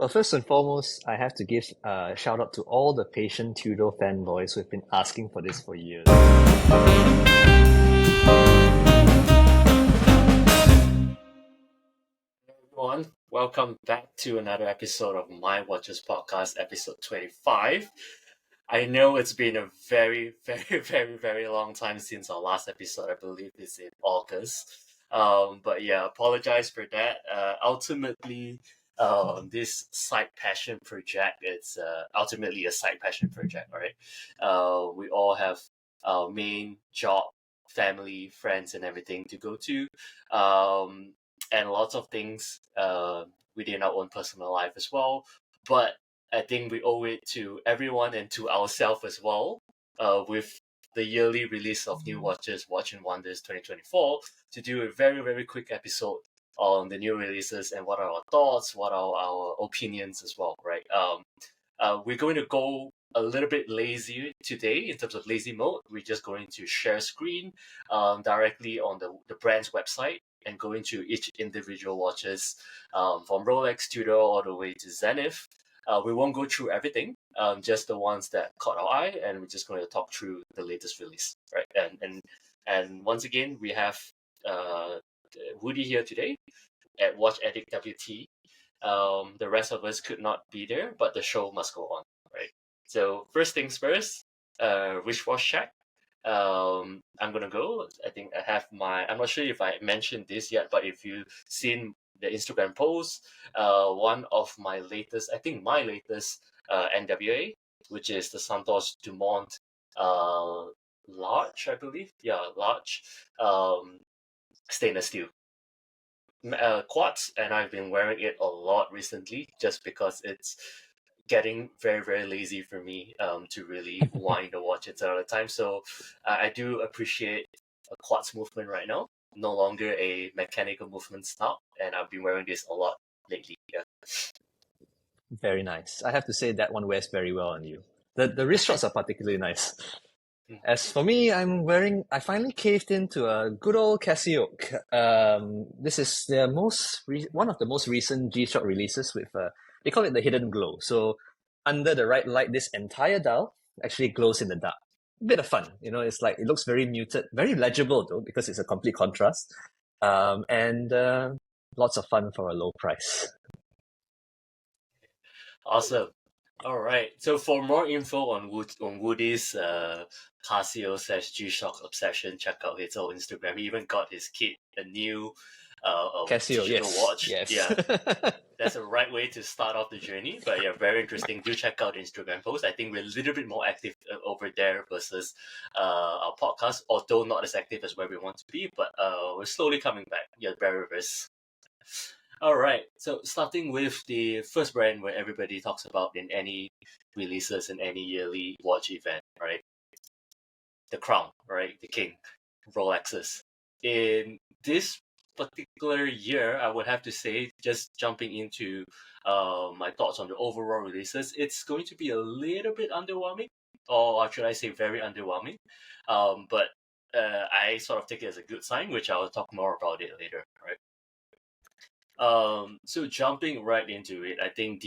Well, first and foremost, I have to give a shout out to all the patient Tudor fanboys who've been asking for this for years. Everyone, welcome back to another episode of MyWatches podcast, episode 25. I know it's been a very, very long time since our last episode. I believe it's in August. But yeah, apologize for that. Ultimately, this side passion project, it's ultimately a side passion project, right? We all have our main job, family, friends, and everything to go to. And lots of things within our own personal life as well. But I think we owe it to everyone and to ourselves as well, with the yearly release of new watches, Watch and Wonders 2024, to do a very quick episode on the new releases and what are our thoughts, what are our opinions as well, right? We're going to go a little bit lazy today in terms of lazy mode. We're just going to share screen directly on the brand's website and go into each individual watches, from Rolex, Tudor, all the way to Zenith. We won't go through everything, just the ones that caught our eye, and we're just going to talk through the latest release, right? And once again, we have Woody here today at Watch Addict WT. The rest of us could not be there, but the show must go on, right? So first things first, wristwatch check. I'm gonna go. I think I have I'm not sure if I mentioned this yet, but if you've seen the Instagram post, one of my latest, NWA, which is the Santos Dumont large, I believe. Yeah, large stainless steel. Quartz, and I've been wearing it a lot recently just because it's getting very lazy for me to really wind the watch at all the time. So I do appreciate a quartz movement right now, no longer a mechanical movement style, and I've been wearing this a lot lately. Yeah. Very nice. I have to say that one wears very well on you. The wrist shots are particularly nice. As for me, I finally caved into a good old Casio. This is their one of the most recent G-Shock releases with, they call it the hidden glow. So under the right light, this entire dial actually glows in the dark. Bit of fun, it's like, it looks very muted, very legible though, because it's a complete contrast. And lots of fun for a low price. Awesome. All right. So for more info on Woody's Casio / G-Shock obsession, check out his own Instagram. He even got his kid a new Casio, digital yes. watch. Yes. Yeah. That's the right way to start off the journey. But yeah, very interesting. Do check out the Instagram post. I think we're a little bit more active over there versus our podcast, although not as active as where we want to be. But we're slowly coming back. Yeah, very. All right. So starting with the first brand where everybody talks about in any releases in any yearly watch event, right? The crown, right? The king, Rolexes. In this particular year, I would have to say, just jumping into my thoughts on the overall releases, it's going to be a little bit underwhelming, or should I say very underwhelming. But I sort of take it as a good sign, which I'll talk more about it later, right? So jumping right into it, I think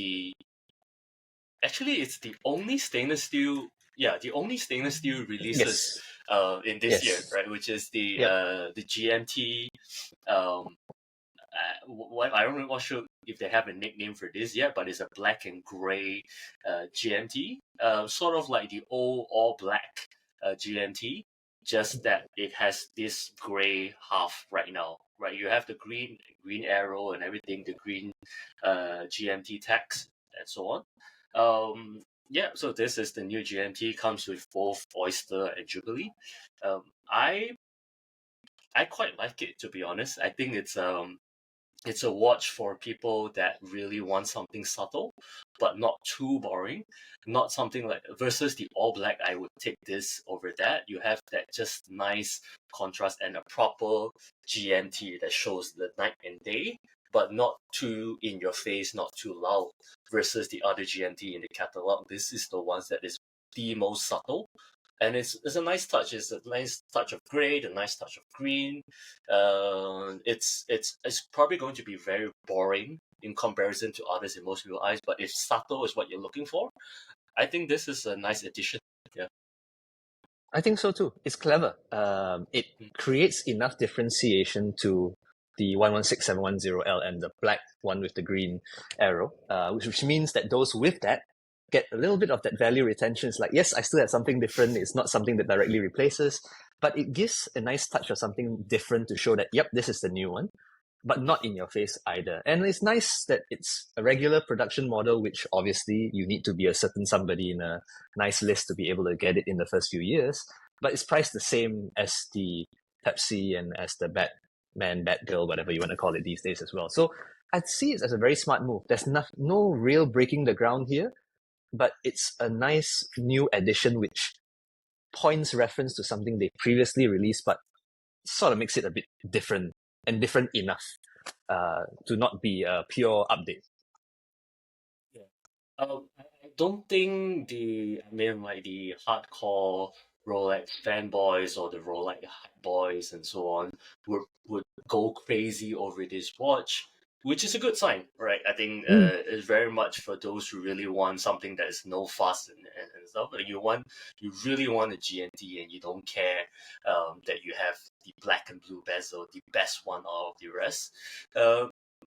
it's the only stainless steel releases Yes. in this year, Yes. right? Which is the Yep. the GMT. What I'm not sure if they have a nickname for this yet, but it's a black and gray GMT, sort of like the old all black GMT, just that it has this gray half right now, right? You have the green arrow and everything, the green GMT text and so on. Yeah, so this is the new GMT, comes with both Oyster and Jubilee. I quite like it, to be honest. I think it's a watch for people that really want something subtle, but not too boring. Not something like versus the all black. I would take this over that. You have that just nice contrast and a proper GMT that shows the night and day, but not too in your face, not too loud. Versus the other GMT in the catalog, this is the ones that is the most subtle. And it's a nice touch. It's a nice touch of gray, a nice touch of green. It's probably going to be very boring in comparison to others in most people's eyes. But if subtle is what you're looking for, I think this is a nice addition. Yeah. I think so too. It's clever. It creates enough differentiation to the 116710L and the black one with the green arrow, which means that those with that get a little bit of that value retention. It's like, yes, I still have something different. It's not something that directly replaces, but it gives a nice touch of something different to show that, yep, this is the new one, but not in your face either. And it's nice that it's a regular production model, which obviously you need to be a certain somebody in a nice list to be able to get it in the first few years, but it's priced the same as the Pepsi and as the Batman, Batgirl, whatever you want to call it these days as well. So I'd see it as a very smart move. There's no real breaking the ground here, but it's a nice new addition which points reference to something they previously released, but sort of makes it a bit different and different enough to not be a pure update. Yeah. I don't think the hardcore Rolex fanboys or the Rolex hype boys and so on would go crazy over this watch, which is a good sign, right? I think it's very much for those who really want something that is no fuss and stuff. Like you really want a GNT and you don't care that you have the black and blue bezel, the best one out of the rest.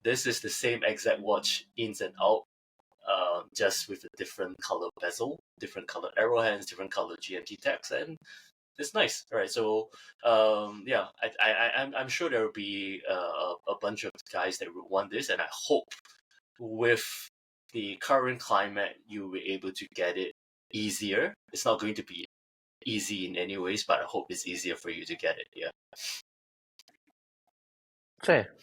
This is the same exact watch ins and out, just with a different color bezel, different color arrowheads, different color GMT tags, and it's nice, right? So, yeah, I'm sure there will be a bunch of guys that would want this, and I hope with the current climate you will be able to get it easier. It's not going to be easy in any ways, but I hope it's easier for you to get it. Yeah. Fair.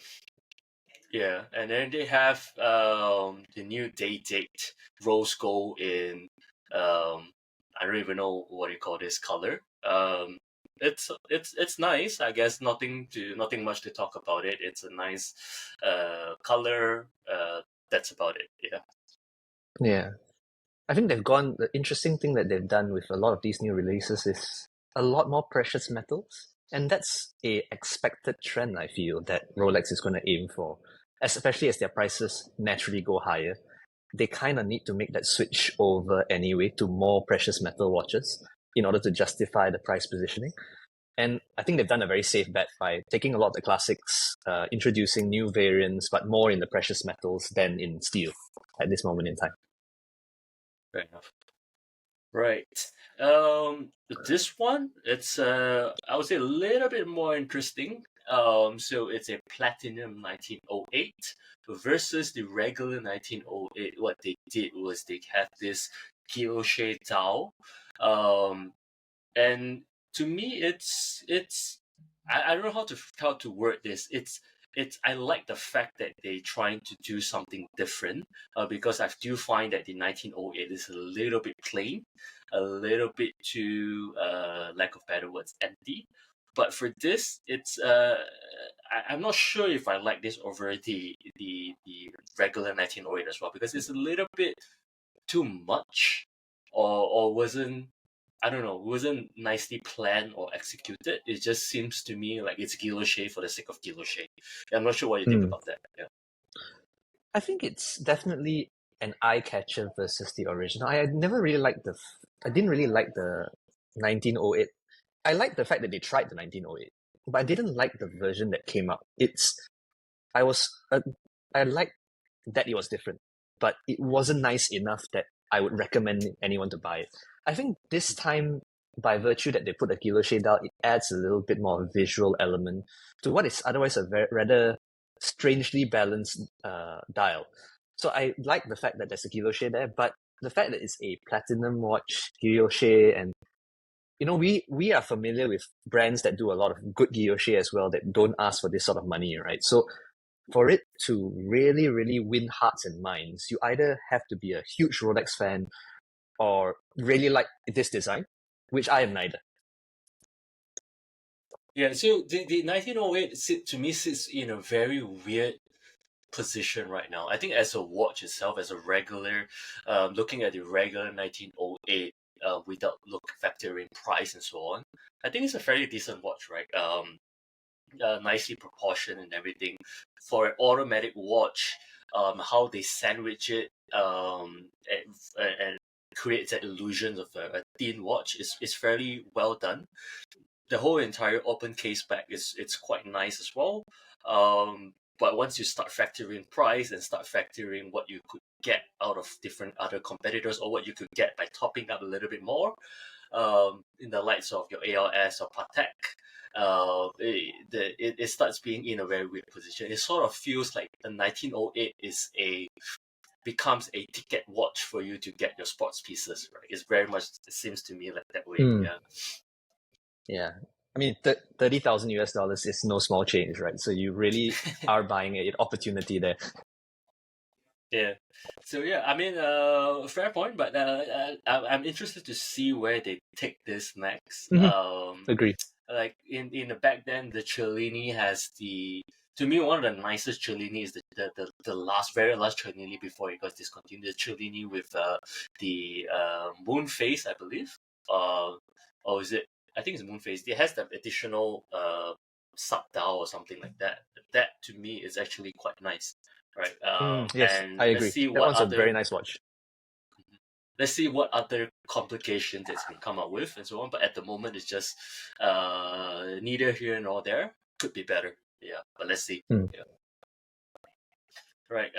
Yeah, and then they have the new date rose gold in I don't even know what you call this color. It's nice. I guess nothing much to talk about it. It's a nice color. That's about it. Yeah. Yeah. I think the interesting thing that they've done with a lot of these new releases is a lot more precious metals. And that's a expected trend, I feel, that Rolex is going to aim for, especially as their prices naturally go higher. They kind of need to make that switch over anyway to more precious metal watches in order to justify the price positioning. And I think they've done a very safe bet by taking a lot of the classics, introducing new variants, but more in the precious metals than in steel at this moment in time. Fair enough. Right. This one, it's I would say a little bit more interesting. So it's a platinum 1908 versus the regular 1908. What they did was they had this guilloche dial. And to me, I don't know how to word this. I like the fact that they trying to do something different, because I do find that the 1908 is a little bit plain, a little bit too lack of better words, empty. But for this, it's I'm not sure if I like this over the regular 1908 as well, because it's a little bit too much, or wasn't, I don't know, wasn't nicely planned or executed. It just seems to me like it's guilloche for the sake of guilloche. I'm not sure what you think about that. Yeah. I think it's definitely an eye catcher versus the original. I never really liked I didn't really like the 1908. I liked the fact that they tried the 1908, but I didn't like the version that came out. I was, I liked that it was different, but it wasn't nice enough that I would recommend anyone to buy it. I think this time, by virtue that they put a guilloche dial, it adds a little bit more visual element to what is otherwise a rather strangely balanced dial. So I like the fact that there's a guilloche there, but the fact that it's a platinum watch, guilloche, and we are familiar with brands that do a lot of good guilloche as well that don't ask for this sort of money, right? So for it to really, really win hearts and minds, you either have to be a huge Rolex fan or really like this design, which I am neither. Yeah, so the 1908 to me sits in a very weird position right now. I think as a watch itself, as a regular, looking at the regular 1908, without factoring price and so on, I think it's a fairly decent watch, right? Nicely proportioned and everything. For an automatic watch, how they sandwich it, and creates that illusion of a thin watch is fairly well done. The whole entire open case back it's quite nice as well. But once you start factoring price and start factoring what you could get out of different other competitors, or what you could get by topping up a little bit more, in the likes of your ALS or Patek, it starts being in a very weird position. It sort of feels like the 1908 becomes a ticket watch for you to get your sports pieces, right? It's very much, it seems to me like that way. Yeah. Yeah. I mean, $30,000 is no small change, right? So you really are buying an opportunity there. Yeah. So yeah, I mean, fair point, but I'm interested to see where they take this next. Agree. Like in the back then, the Cellini has to me, one of the nicest Cellini is the very last Cellini before it got discontinued. The Cellini with the moon face, I believe. Or is it? I think it's moon face. It has the additional sub dial or something like that. That to me is actually quite nice, right? Yes, And I agree. let's see That what one's a very nice watch. let's see what other complications it's can come up with and so on. But at the moment, it's just neither here nor there. Could be better. Yeah, but let's see. Yeah. Right.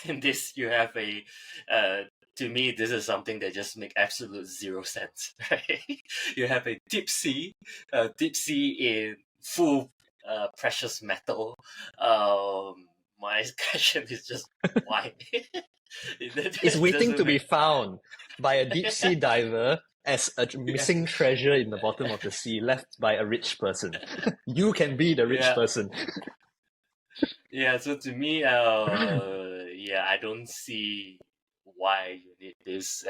And this you have a. To me, this is something that just make absolute zero sense. Right? You have a deep sea in full precious metal. My question is just why? It's waiting to be found by a deep sea diver as a missing treasure in the bottom of the sea left by a rich person. You can be the rich person. Yeah, so to me, yeah, I don't see why you need this.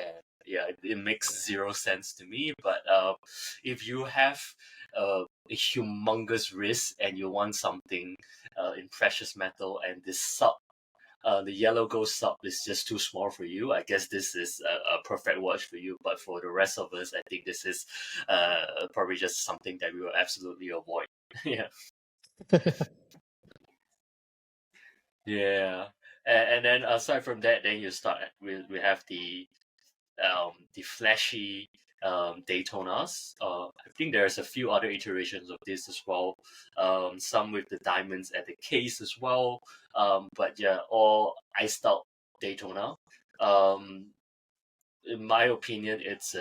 Yeah, it makes zero sense to me. But if you have a humongous risk and you want something in precious metal, and this the yellow gold sub is just too small for you, I guess this is a perfect watch for you. But for the rest of us, I think this is probably just something that we will absolutely avoid. Yeah. Yeah, and then aside from that, then you start we have the flashy Daytonas. I think there's a few other iterations of this as well. Some with the diamonds at the case as well. But yeah, all iced out Daytona. In my opinion, it's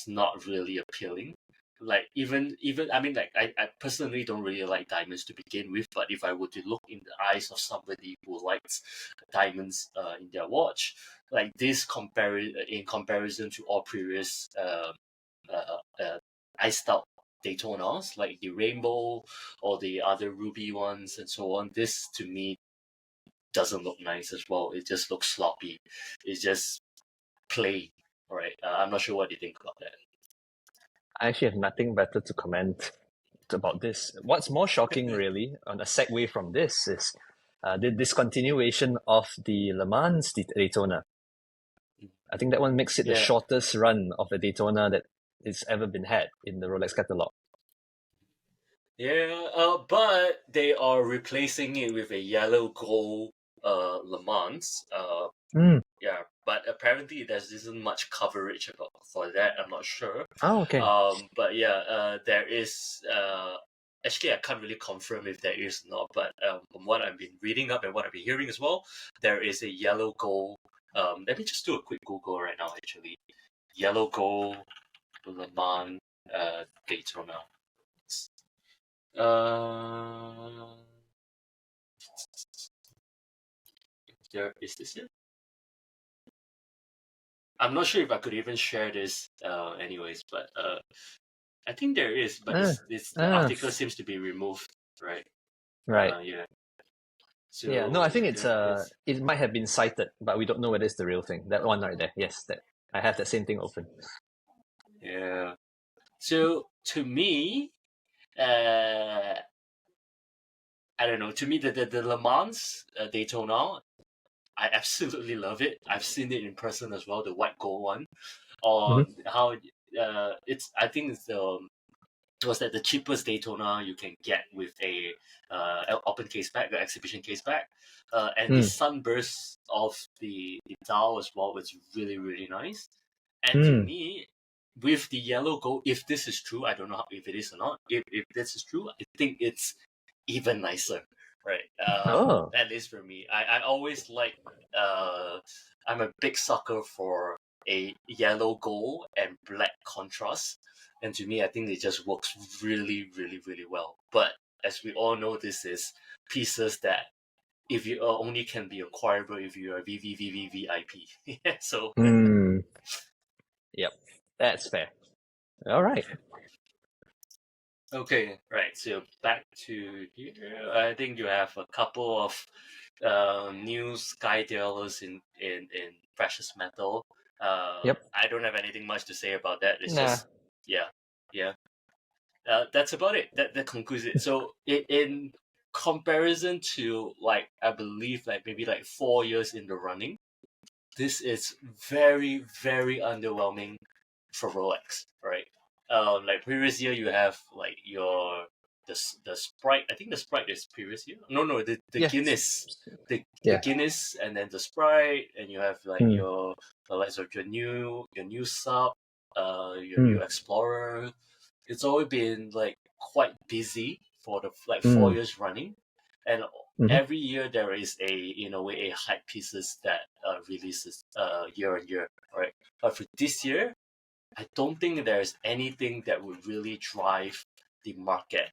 not really appealing. Like even I mean, like I personally don't really like diamonds to begin with, but if I were to look in the eyes of somebody who likes diamonds in their watch, like this in comparison to all previous iced out Daytonas, like the rainbow or the other ruby ones and so on, this to me doesn't look nice as well. It just looks sloppy. It's just plain. All right. I'm not sure what you think about that. I actually have nothing better to comment about this. What's more shocking, really, on a segue from this, is the discontinuation of the Le Mans Daytona. I think that one makes it the shortest run of a Daytona that it's ever been had in the Rolex catalog. Yeah, but they are replacing it with a yellow gold Le Mans. Yeah, but apparently there isn't much coverage for that. I'm not sure. Oh, okay. But yeah, there is. Actually, I can't really confirm if there is or not. But from what I've been reading up and what I've been hearing as well, there is a yellow gold. Let me just do a quick Google right now. Actually, yellow gold Le Mans Daytona. Is this it? I'm not sure if I could even share this anyways, but I think there is, but the article seems to be removed, right? Right. Yeah. So yeah, no, I think it's it might have been cited, but we don't know whether it's the real thing. That one right there. Yes, that I have that same thing open. Yeah. So to me, I don't know. To me, the Le Mans Daytona, I absolutely love it. I've seen it in person as well, the white gold one. On how it's, I think it's was that the cheapest Daytona you can get with a open case back, the exhibition case back, and the sunburst of the dial as well was really really nice. And to me, with the yellow gold, if this is true, I don't know if it is or not. If this is true, I think it's even nicer, right? Oh. At least for me, I always like. I'm a big sucker for a yellow gold and black contrast, and to me, I think it just works really, really, really well. But as we all know, this is pieces that if you only can be acquirable if you are VVVVVIP. So Yep, that's fair. All right. okay, right. So back to here. I think you have a couple of new sky dealers in precious metal. Yep. I don't have anything much to say about that. It's Nah. just yeah. That's about it. That concludes it. So in comparison to like I believe like maybe like 4 years in the running, this is very very underwhelming for Rolex, right? Like previous year you have like your the Sprite. I think the Sprite is previous year. No, the Yeah. Guinness, the Yeah. Guinness, and then the Sprite, and you have like your the likes of your new sub, your new Explorer. It's always been like quite busy for the like 4 years running, and every year there is a in a way a hype pieces that releases year on year, right? But for this year, I don't think there's anything that would really drive the market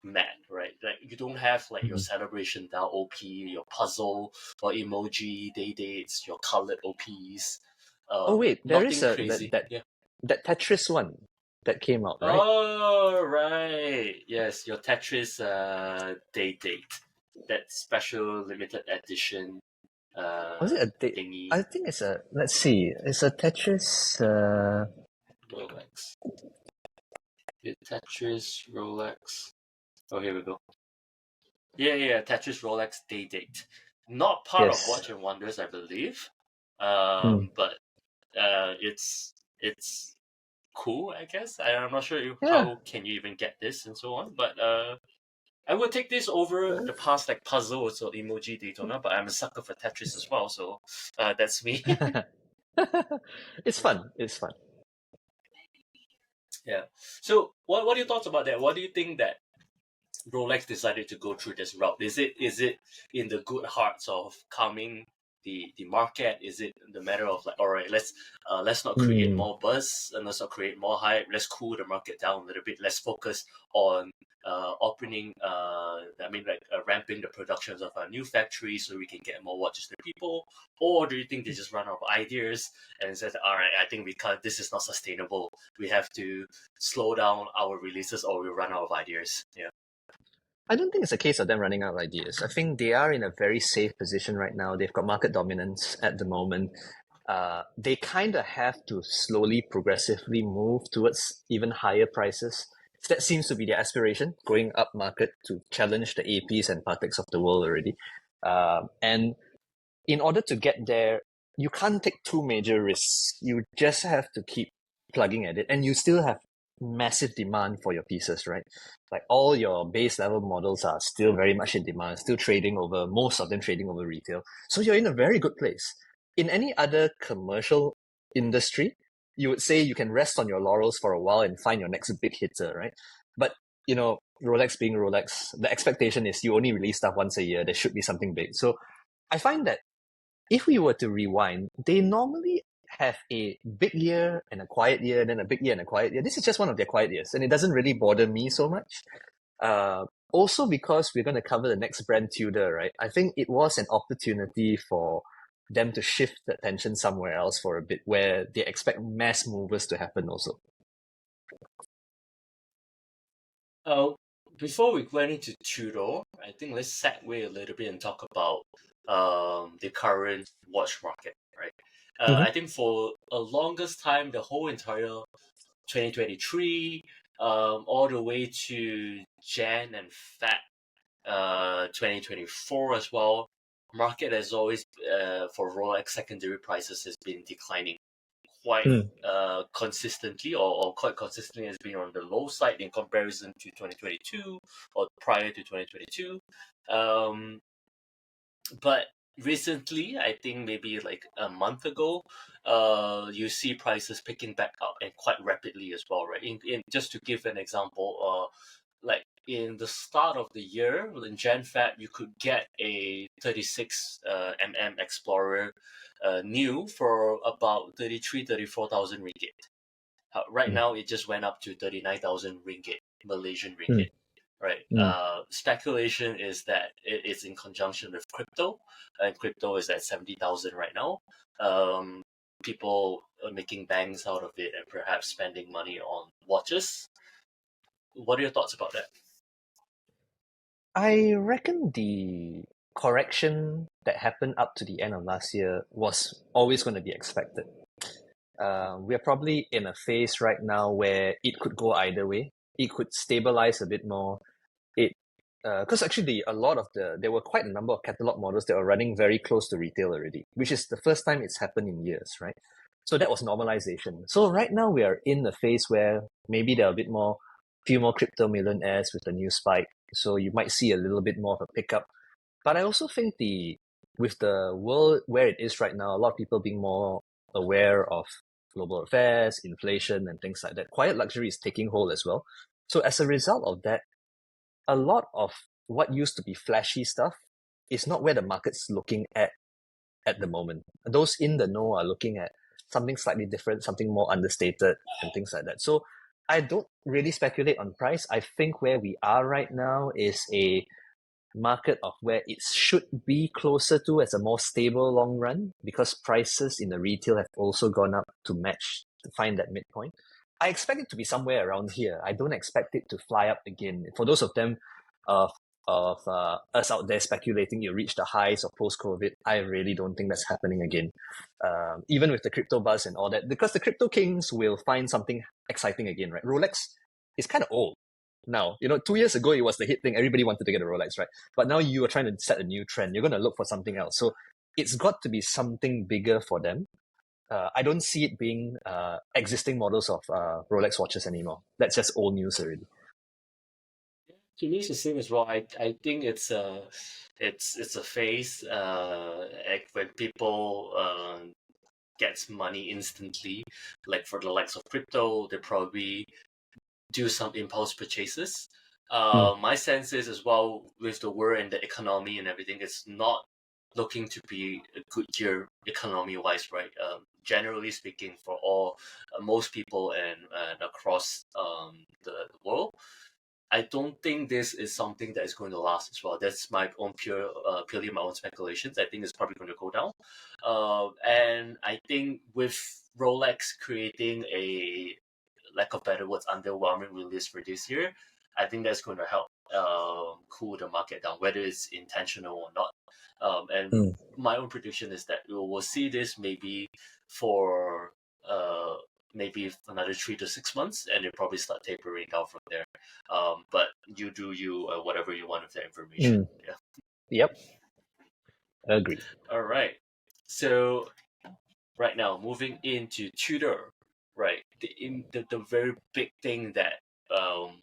mad, right? Like you don't have like your celebration down OP, your puzzle or emoji day dates, your colored OPs. Oh wait, there is Nothing a crazy. Yeah. that Tetris one that came out, right? Oh right, yes, your Tetris day date, that special limited edition Was it a date? thingy. I think it's a. Let's see. It's a Tetris. Rolex. Tetris Rolex. Oh, here we go. Yeah, Tetris Rolex day date. Not part of Yes. Watch and Wonders, I believe. Hmm. But it's cool, I guess. I'm not sure Yeah. how can you even get this and so on. But I would take this over the past like puzzles or emoji Daytona. But I'm a sucker for Tetris as well, so that's me. It's fun. It's fun. Yeah. So what are your thoughts about that? What do you think that Rolex decided to go through this route? Is it in the good hearts of calming the market? Is it the matter of like, all right, let's not create more buzz and let's not create more hype. Let's cool the market down a little bit. Let's focus on ramping the productions of our new factory so we can get more watches to people. Or do you think they just run out of ideas and said, all right, I think we can't. This is not sustainable. We have to slow down our releases or we run out of ideas. Yeah. I don't think it's a case of them running out of ideas. I think they are in a very safe position right now. They've got market dominance at the moment. They kind of have to slowly, progressively move towards even higher prices. That seems to be their aspiration, going up market to challenge the APs and Pateks of the world already. And in order to get there, you can't take too major risks. You just have to keep plugging at it, and you still have massive demand for your pieces, right? Like all your base level models are still very much in demand, still trading over, most of them trading over retail. So you're in a very good place. In any other commercial industry, you would say you can rest on your laurels for a while and find your next big hitter, right? But Rolex being Rolex, the expectation is you only release stuff once a year. There should be something big. So I find that if we were to rewind, they normally have a big year and a quiet year, then a big year and a quiet year. This is just one of their quiet years, and it doesn't really bother me so much. Also, because we're going to cover the next brand Tudor, right? I think it was an opportunity for them to shift the attention somewhere else for a bit, where they expect mass movers to happen also. Before we went into Tudor, I think let's segue a little bit and talk about the current watch market, right? I think for a longest time, the whole entire 2023, all the way to Jan and Feb 2024 as well, market has always for Rolex secondary prices has been declining quite Mm. consistently, or quite consistently has been on the low side in comparison to 2022 or prior to 2022. But recently, I think maybe like a month ago, you see prices picking back up and quite rapidly as well, right? In just to give an example, like in the start of the year, in Jan Feb, you could get a 36 Explorer new for about 34,000 ringgit. Right Mm. now, it just went up to 39,000 ringgit, Malaysian Mm. ringgit. Right. Mm. Speculation is that it's in conjunction with crypto, and crypto is at 70,000 right now. Um, People are making banks out of it and perhaps spending money on watches. What are your thoughts about that? I reckon the correction that happened up to the end of last year was always going to be expected. We're probably in a phase right now where it could go either way. It could stabilize a bit more. It because actually there were quite a number of catalog models that were running very close to retail already, which is the first time it's happened in years, right? So that was normalization. So right now we are in the phase where maybe there are a bit more, few more crypto millionaires with the new spike. So you might see a little bit more of a pickup. But I also think with the world where it is right now, a lot of people being more aware of global affairs, inflation, and things like that, quiet luxury is taking hold as well. So as a result of that, a lot of what used to be flashy stuff is not where the market's looking at the moment. Those in the know are looking at something slightly different, something more understated, and things like that. So I don't really speculate on price. I think where we are right now is a market of where it should be closer to as a more stable long run, because prices in the retail have also gone up to match to find that midpoint. I expect it to be somewhere around here. I don't expect it to fly up again. For those of them of us out there speculating you reach the highs of post-COVID, I really don't think that's happening again. Even with the crypto buzz and all that, because the crypto kings will find something exciting again, right? Rolex is kind of old now. 2 years ago it was the hit thing. Everybody wanted to get a Rolex, right? But now you are trying to set a new trend. You're going to look for something else. So it's got to be something bigger for them. I don't see it being existing models of Rolex watches anymore. That's just old news already. To me, it's the same as well. I think it's a phase. Like when people gets money instantly, like for the likes of crypto, they probably do some impulse purchases. Mm. My sense is as well with the war and the economy and everything, it's not looking to be a good year economy wise, right? Generally speaking, for all most people and across the world, I don't think this is something that is going to last as well. That's my own purely my own speculations. I think it's probably going to go down. And I think with Rolex creating a lack of better words, underwhelming release for this year, I think that's going to help cool the market down, whether it's intentional or not. And Mm. my own prediction is that we will see this maybe for uh, maybe another 3 to 6 months, and it probably start tapering down from there. But you do you whatever you want with that information. Mm. Yeah. Yep, agree. All right. So right now, moving into Tudor, right? The very big thing that um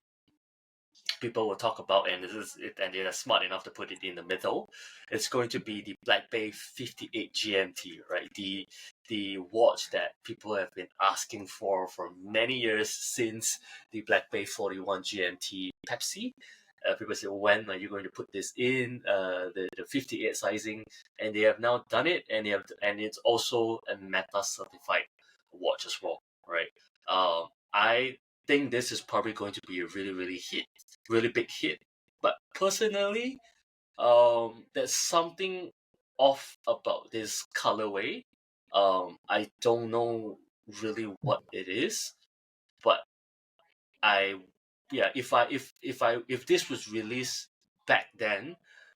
people will talk about, and this is it, and they are smart enough to put it in the middle. It's going to be the Black Bay 58 GMT, right? The watch that people have been asking for many years since the Black Bay 41 GMT Pepsi. People say, when are you going to put this in the 58 sizing? And they have now done it, and it's also a Meta certified watch as well, right? I think this is probably going to be a really big hit. But personally, there's something off about this colorway. I don't know really what it is, but I yeah, if this was released back then,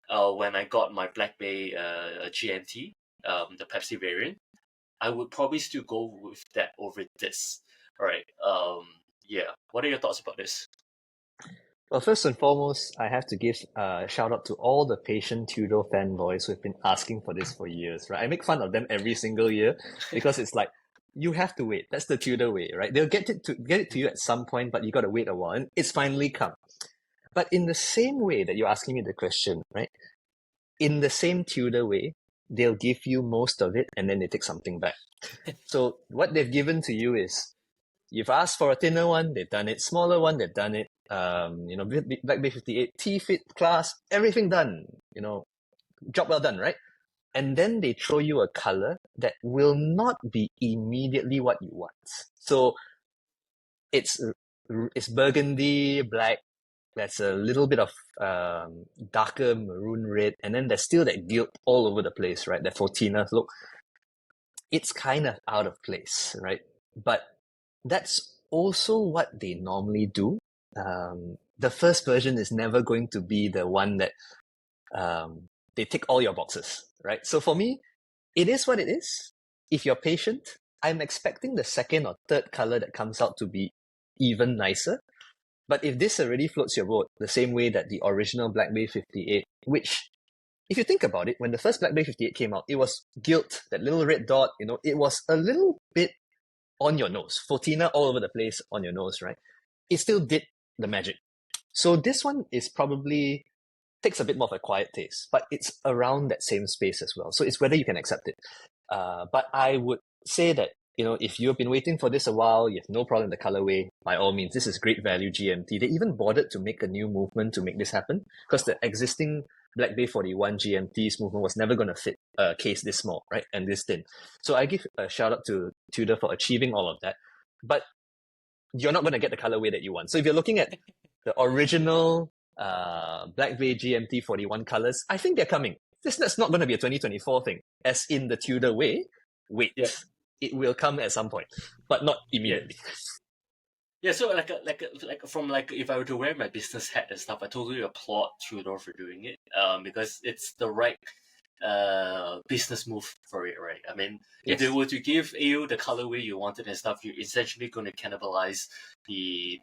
when I got my Black Bay GNT, the Pepsi variant, I would probably still go with that over this. All right. Yeah. What are your thoughts about this? Well, first and foremost, I have to give a shout out to all the patient Tudor fanboys who've been asking for this for years, right? I make fun of them every single year because it's like, you have to wait. That's the Tudor way, right? They'll get it to you at some point, but you got to wait a while, and it's finally come. But in the same way that you're asking me the question, right? In the same Tudor way, they'll give you most of it, and then they take something back. So what they've given to you is, you've asked for a thinner one, they've done it. Smaller one, they've done it. Black Bay 58 T-fit class, everything done. Job well done, right? And then they throw you a color that will not be immediately what you want. So it's burgundy, black. There's a little bit of darker maroon red, and then there's still that gilt all over the place, right? That Fortina look. It's kind of out of place, right? But that's also what they normally do. The first version is never going to be the one that they tick all your boxes, right? So for me, it is what it is. If you're patient, I'm expecting the second or third color that comes out to be even nicer. But if this already floats your boat, the same way that the original Black Bay 58, which, if you think about it, when the first Black Bay 58 came out, it was gilt, that little red dot, it was a little bit on your nose. Fortina all over the place on your nose, right? It still did the magic. So this one is probably takes a bit more of a quiet taste, but it's around that same space as well. So it's whether you can accept it. But I would say that, if you've been waiting for this a while, you have no problem with the colorway, by all means, this is great value GMT. They even bothered to make a new movement to make this happen, because the existing Black Bay 41 GMT's movement was never going to fit a case this small, right? And this thin. So I give a shout out to Tudor for achieving all of that. But you're not going to get the colorway that you want. So if you're looking at the original Black Bay GMT 41 colors, I think they're coming. That's not going to be a 2024 thing. As in the Tudor way, wait. Yeah. It will come at some point, but not immediately. Yeah, so if I were to wear my business hat and stuff, I totally applaud Tudor for doing it. Because it's the right business move for it, right? I mean, if they were to give you the colorway you wanted and stuff, you're essentially going to cannibalize the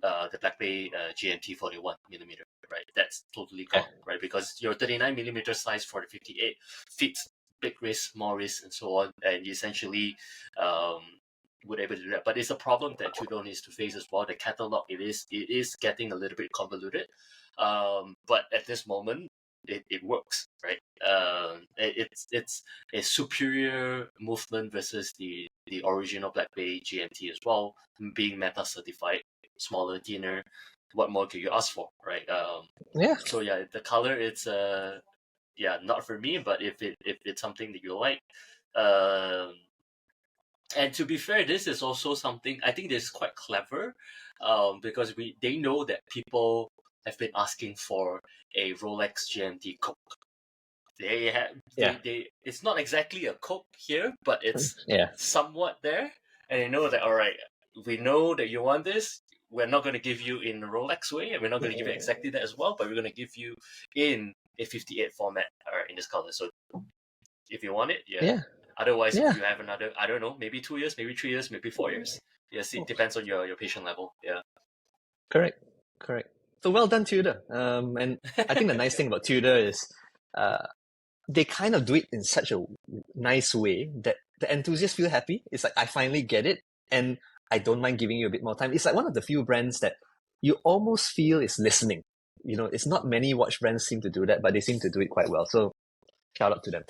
Black Bay GMT 41 millimeter, right? That's totally gone, right? Because your 39 millimeter size for the 58 fits big wrist, small wrist, and so on, and you essentially would able to do that. But it's a problem that Tudor needs to face as well. The catalog, it is getting a little bit convoluted, but at this moment, it works, right? It's a superior movement versus the original Black Bay GMT as well, being meta certified, smaller, thinner. What more could you ask for, right? So yeah, the color, it's not for me. But if it's something that you like, and to be fair, this is also something I think this is quite clever, because they know that people have been asking for a Rolex GMT Coke. It's not exactly a Coke here, but it's somewhat there, and they know that, all right, we know that you want this. We're not going to give you in the Rolex way, and we're not going to give you exactly that as well, but we're going to give you in a 58 format, in this color. So if you want it, Otherwise, you have another, I don't know, maybe 2 years, maybe 3 years, maybe 4 years. Yes, it depends on your patient level. Yeah. Correct. So well done, Tudor. And I think the nice thing about Tudor is they kind of do it in such a nice way that the enthusiasts feel happy. It's like, I finally get it, and I don't mind giving you a bit more time. It's like one of the few brands that you almost feel is listening. It's not many watch brands seem to do that, but they seem to do it quite well. So shout out to them.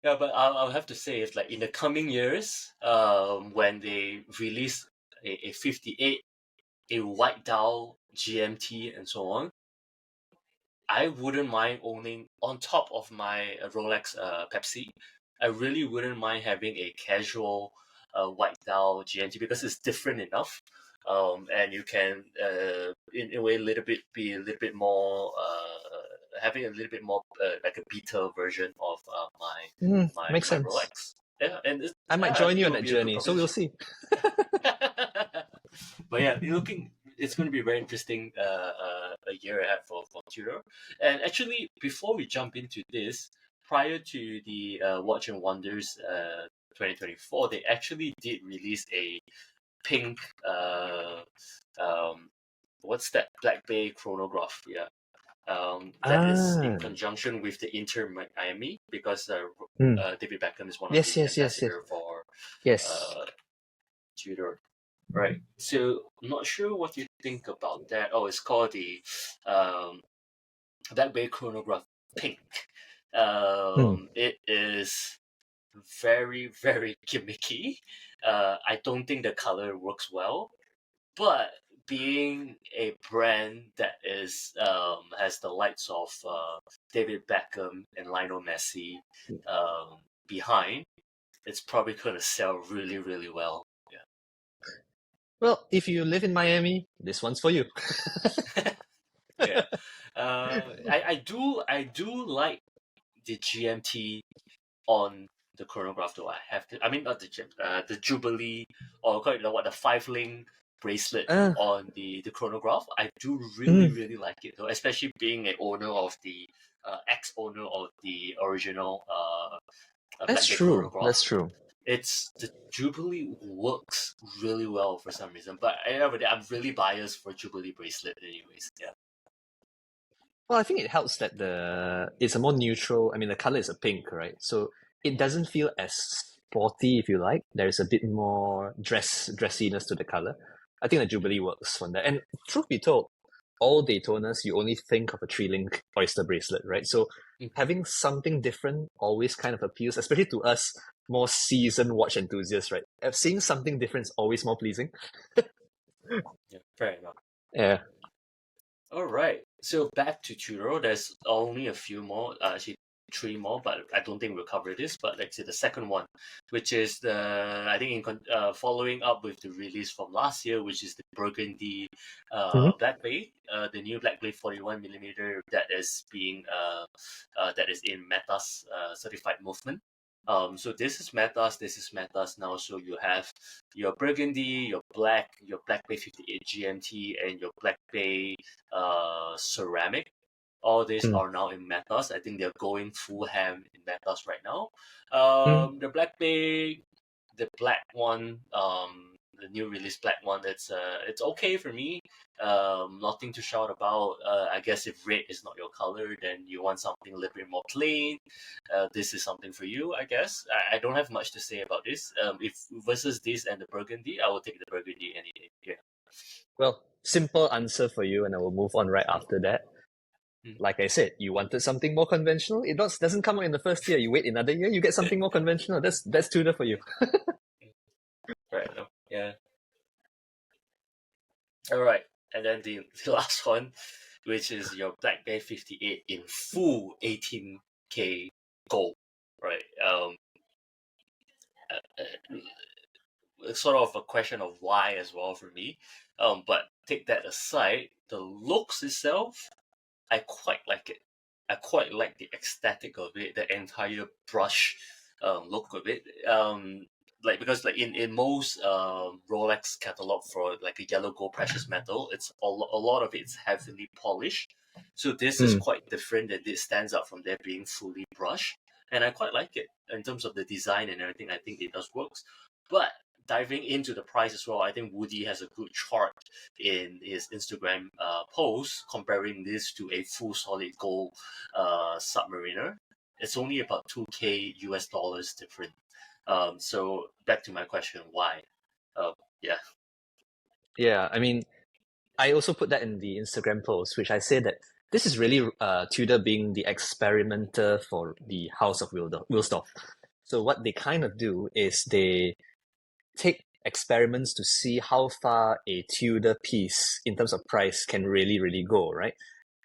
Yeah, but I'll have to say, it's like in the coming years, when they release a 58, a white dial GMT and so on, I wouldn't mind owning, on top of my Rolex Pepsi, I really wouldn't mind having a casual white dial GMT, because it's different enough, and you can in a way be a little bit more having a little bit more like a beta version of my makes sense. Rolex. Yeah, and I might join you on that journey, so we'll see. But yeah, it's going to be very interesting a year ahead for Tudor. And actually, before we jump into this, prior to the Watch and Wonders 2024, they actually did release a pink what's that, Black Bay chronograph. That is in conjunction with the Inter Miami, because Mm. David Beckham is one of Yes, the yes, yes, yes. ambassador for Yes. uh, Tudor. Right. So I'm not sure what you think about that. Oh, it's called the um, Black Bay Chronograph Pink. Mm. It is very, very gimmicky. I don't think the color works well, but being a brand that is has the likes of David Beckham and Lionel Messi behind, it's probably gonna sell really, really well. Well, if you live in Miami, this one's for you. Yeah, yeah. I do like the GMT on the chronograph though. I have to. I mean, not the the Jubilee or call it what the 5 link bracelet Uh, on the chronograph. I do really mm, really like it though, especially being a owner of the ex owner of the original that's Black Bay true. chronograph. That's true. It's the Jubilee works really well for some reason, but at the end of the day, I'm really biased for Jubilee bracelet, anyways. Yeah. Well, I think it helps that it's a more neutral. I mean, the color is a pink, right? So it doesn't feel as sporty, if you like. There's a bit more dressiness to the color. I think the Jubilee works on that. And truth be told, all Daytonas, you only think of a 3 link oyster bracelet, right? So having something different always kind of appeals, especially to us more seasoned watch enthusiasts, right? Seeing something different is always more pleasing. Yeah, fair enough. Yeah. All right. So back to Tudor. There's only a few more, actually 3 more, but I don't think we'll cover this. But let's say the second one, which is I think following up with the release from last year, which is the Burgundy Mhm. Black Bay, the new Black Bay 41 mm that is in Meta's certified movement. So this is Metas now. So you have your Burgundy, your Black Bay 58 GMT, and your Black Bay ceramic. All these Mm. are now in Metas. I think they're going full ham in Metas right now. Mm. The Black Bay, the black one, the new release black one, it's okay for me. Nothing to shout about. I guess if red is not your color, then you want something a little bit more plain. This is something for you, I guess. I don't have much to say about this. If versus this and the Burgundy, I will take the Burgundy any day. Yeah. Well, simple answer for you, and I will move on right after that. Mm. Like I said, you wanted something more conventional. Doesn't come out in the first year. You wait another year, you get something more conventional. That's Tudor for you. Right. No. Yeah. All right. And then the last one, which is your Black Bay 58 in full 18K gold. Right. It's sort of a question of why as well for me. But take that aside, the looks itself, I quite like it. I quite like the aesthetic of it, the entire brush look of it. Like because like in most Rolex catalog for like a yellow gold precious metal, it's a lot of it's heavily polished. So this is Mm. quite different, and it stands out from there being fully brushed, and I quite like it in terms of the design and everything. I think it does works, but diving into the price as well, I think Woody has a good chart in his Instagram post comparing this to a full solid gold Submariner. It's only about 2K US dollars different. So back to my question, why? Yeah. Yeah, I mean, I also put that in the Instagram post, which I say that this is really Tudor being the experimenter for the House of Wilsdorf. So what they kind of do is they take experiments to see how far a Tudor piece in terms of price can really, really go, right?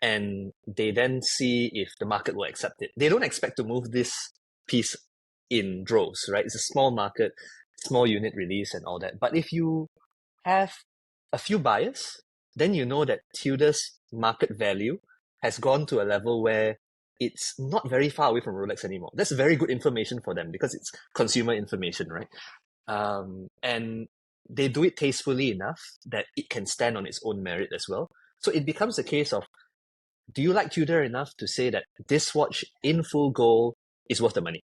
And they then see if the market will accept it. They don't expect to move this piece in droves, right? It's a small market, small unit release and all that. But if you have a few buyers, then you know that Tudor's market value has gone to a level where it's not very far away from Rolex anymore. That's very good information for them because it's consumer information, right? And they do it tastefully enough that it can stand on its own merit as well. So it becomes a case of, do you like Tudor enough to say that this watch in full gold is worth the money?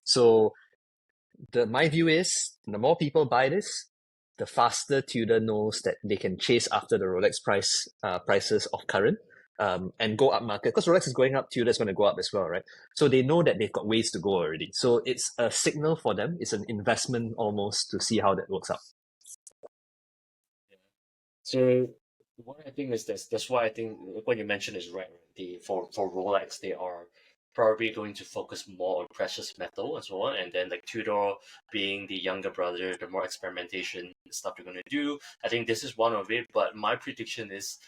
So my view is the more people buy this, the faster Tudor knows that they can chase after the Rolex prices of current. and go up market. Because Rolex is going up, Tudor is going to go up as well, right? So they know that they've got ways to go already. So it's a signal for them. It's an investment almost to see how that works out. So what I think is that's why I think what you mentioned is right. For Rolex, they are probably going to focus more on precious metal and so on, and then like Tudor being the younger brother, the more experimentation stuff they're going to do. I think this is one of it. But my prediction is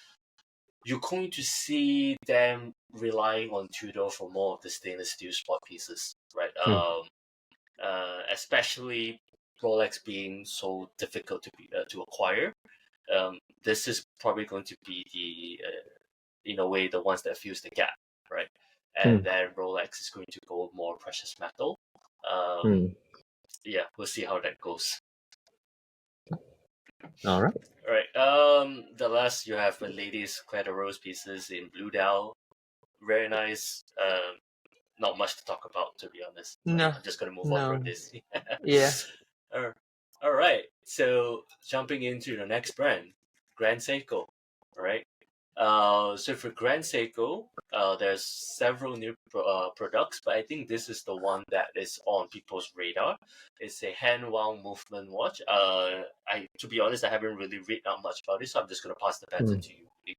you're going to see them relying on Tudor for more of the stainless steel spot pieces, right? Especially Rolex being so difficult to acquire. This is probably going to be in a way, the ones that fills the gap, right? And then Rolex is going to go more precious metal. Yeah, we'll see how that goes. All right. All right. The last you have the ladies' Claire de Rose pieces in blue dial. Very nice. Not much to talk about, to be honest. No. I'm just gonna move on from this. Yeah. All right. So jumping into the next brand, Grand Seiko. All right. So for Grand Seiko, there's several new products, but I think this is the one that is on people's radar. It's a hand-wound movement watch. To be honest, I haven't really read out much about it, so I'm just gonna pass the baton to you.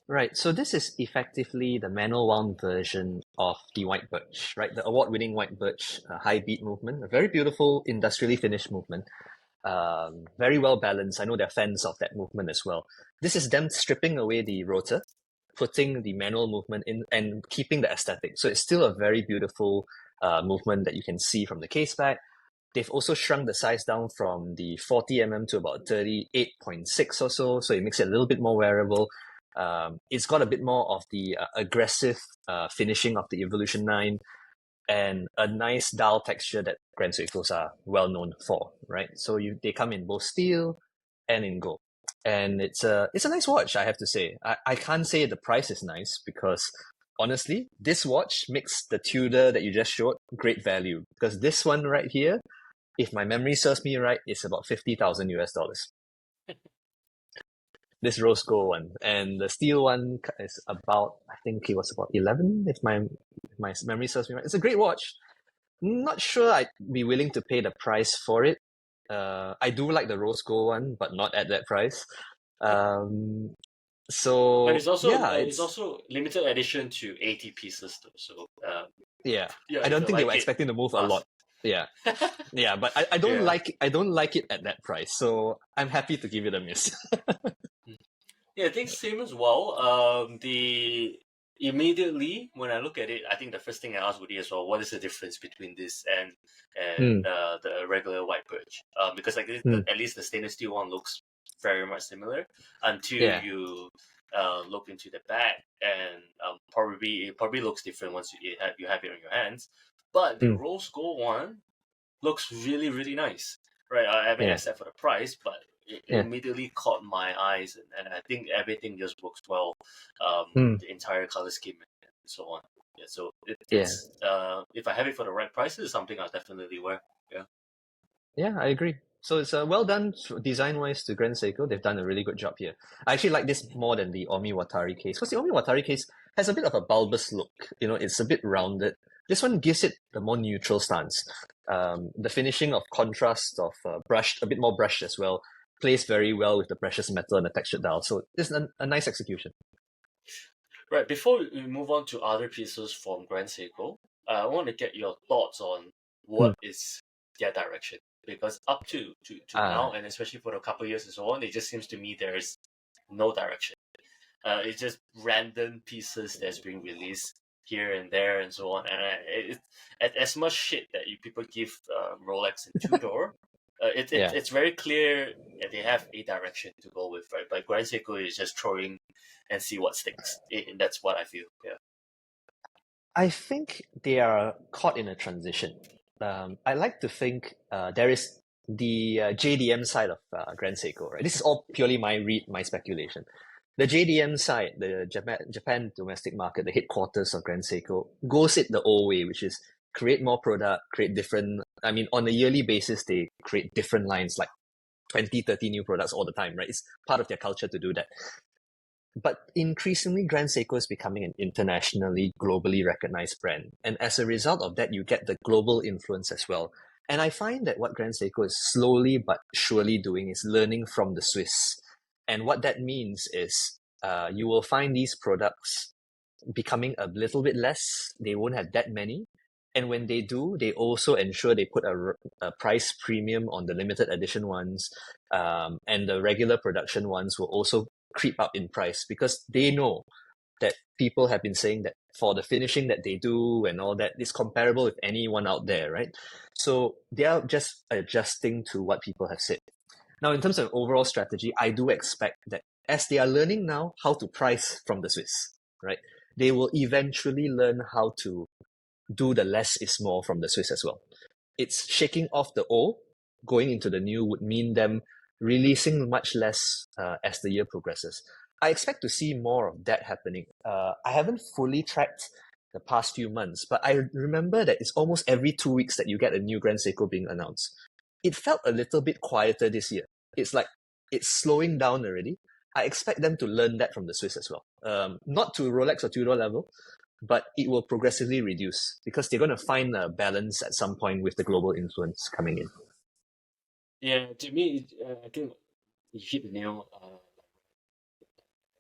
Right, so this is effectively the manual wound version of the white birch, right? The award-winning white birch high beat movement, a very beautiful industrially finished movement, very well balanced. I know they're fans of that movement as well. This is them stripping away the rotor, putting the manual movement in and keeping the aesthetic. So it's still a very beautiful movement that you can see from the case back. They've also shrunk the size down from the 40mm to about 38.6 or so it makes it a little bit more wearable. It's got a bit more of the aggressive finishing of the Evolution 9 and a nice dial texture that Grand Seikos are well known for, right? So they come in both steel and in gold. And it's a nice watch, I have to say. I can't say the price is nice because honestly, this watch makes the Tudor that you just showed great value because this one right here, if my memory serves me right, is about 50,000 US dollars. This rose gold one, and the steel one is about, I think it was about 11, if my memory serves me right. It's a great watch. Not sure I'd be willing to pay the price for it. I do like the rose gold one, but not at that price. So But it's also yeah, it's also limited edition to 80 pieces though. So yeah. yeah, I don't if you think they like were it, expecting to move a fast. lot. Yeah, yeah, but I don't Yeah. I don't like it at that price. So I'm happy to give it a miss. Yeah, I think same as well. Immediately when I look at it, I think the first thing I ask would be as well, what is the difference between this and the regular white birch? Because like at least the stainless steel one looks very much similar until you look into the back, and it probably looks different once you have it on your hands. But the rose gold one looks really, really nice, right? I mean, except for the price, but it immediately caught my eyes, and I think everything just works well. The entire color scheme and so on. Yeah, so it's if I have it for the right price, it's something I'll definitely wear. Yeah. Yeah, I agree. So it's well done design-wise to Grand Seiko. They've done a really good job here. I actually like this more than the Omi Watari case because the Omi Watari case has a bit of a bulbous look. You know, it's a bit rounded. This one gives it a more neutral stance. The finishing of contrast of brushed, a bit more brushed as well, plays very well with the precious metal and the textured dial. So it's a nice execution. Right. Before we move on to other pieces from Grand Seiko, I want to get your thoughts on what is their direction. Because up to now, and especially for a couple of years and so on, it just seems to me there's no direction. It's just random pieces that's being released here and there and so on. And as much shit that people give Rolex and Tudor, it's very clear that they have a direction to go with, right? But Grand Seiko is just throwing and see what sticks. And that's what I feel. Yeah. I think they are caught in a transition. I like to think there is the JDM side of Grand Seiko, right? This is all purely my read, my speculation. The JDM side, the Japan domestic market, the headquarters of Grand Seiko, goes it the old way, which is create more product, create different, I mean, on a yearly basis, they create different lines, like 20, 30 new products all the time, right? It's part of their culture to do that. But increasingly, Grand Seiko is becoming an internationally, globally recognized brand. And as a result of that, you get the global influence as well. And I find that what Grand Seiko is slowly but surely doing is learning from the Swiss. And what that means is you will find these products becoming a little bit less. They won't have that many. And when they do, they also ensure they put a price premium on the limited edition ones. And the regular production ones will also creep up in price because they know that people have been saying that for the finishing that they do and all that, it's comparable with anyone out there, right? So they are just adjusting to what people have said. Now, in terms of overall strategy, I do expect that as they are learning now how to price from the Swiss, right, they will eventually learn how to do the less is more from the Swiss as well. It's shaking off the old, going into the new would mean them releasing much less as the year progresses. I expect to see more of that happening. I haven't fully tracked the past few months, but I remember that it's almost every 2 weeks that you get a new Grand Seiko being announced. It felt a little bit quieter this year. It's like it's slowing down already. I expect them to learn that from the Swiss as well. Not to Rolex or Tudor level, but it will progressively reduce because they're going to find a balance at some point with the global influence coming in. Yeah, to me, I think you hit the nail.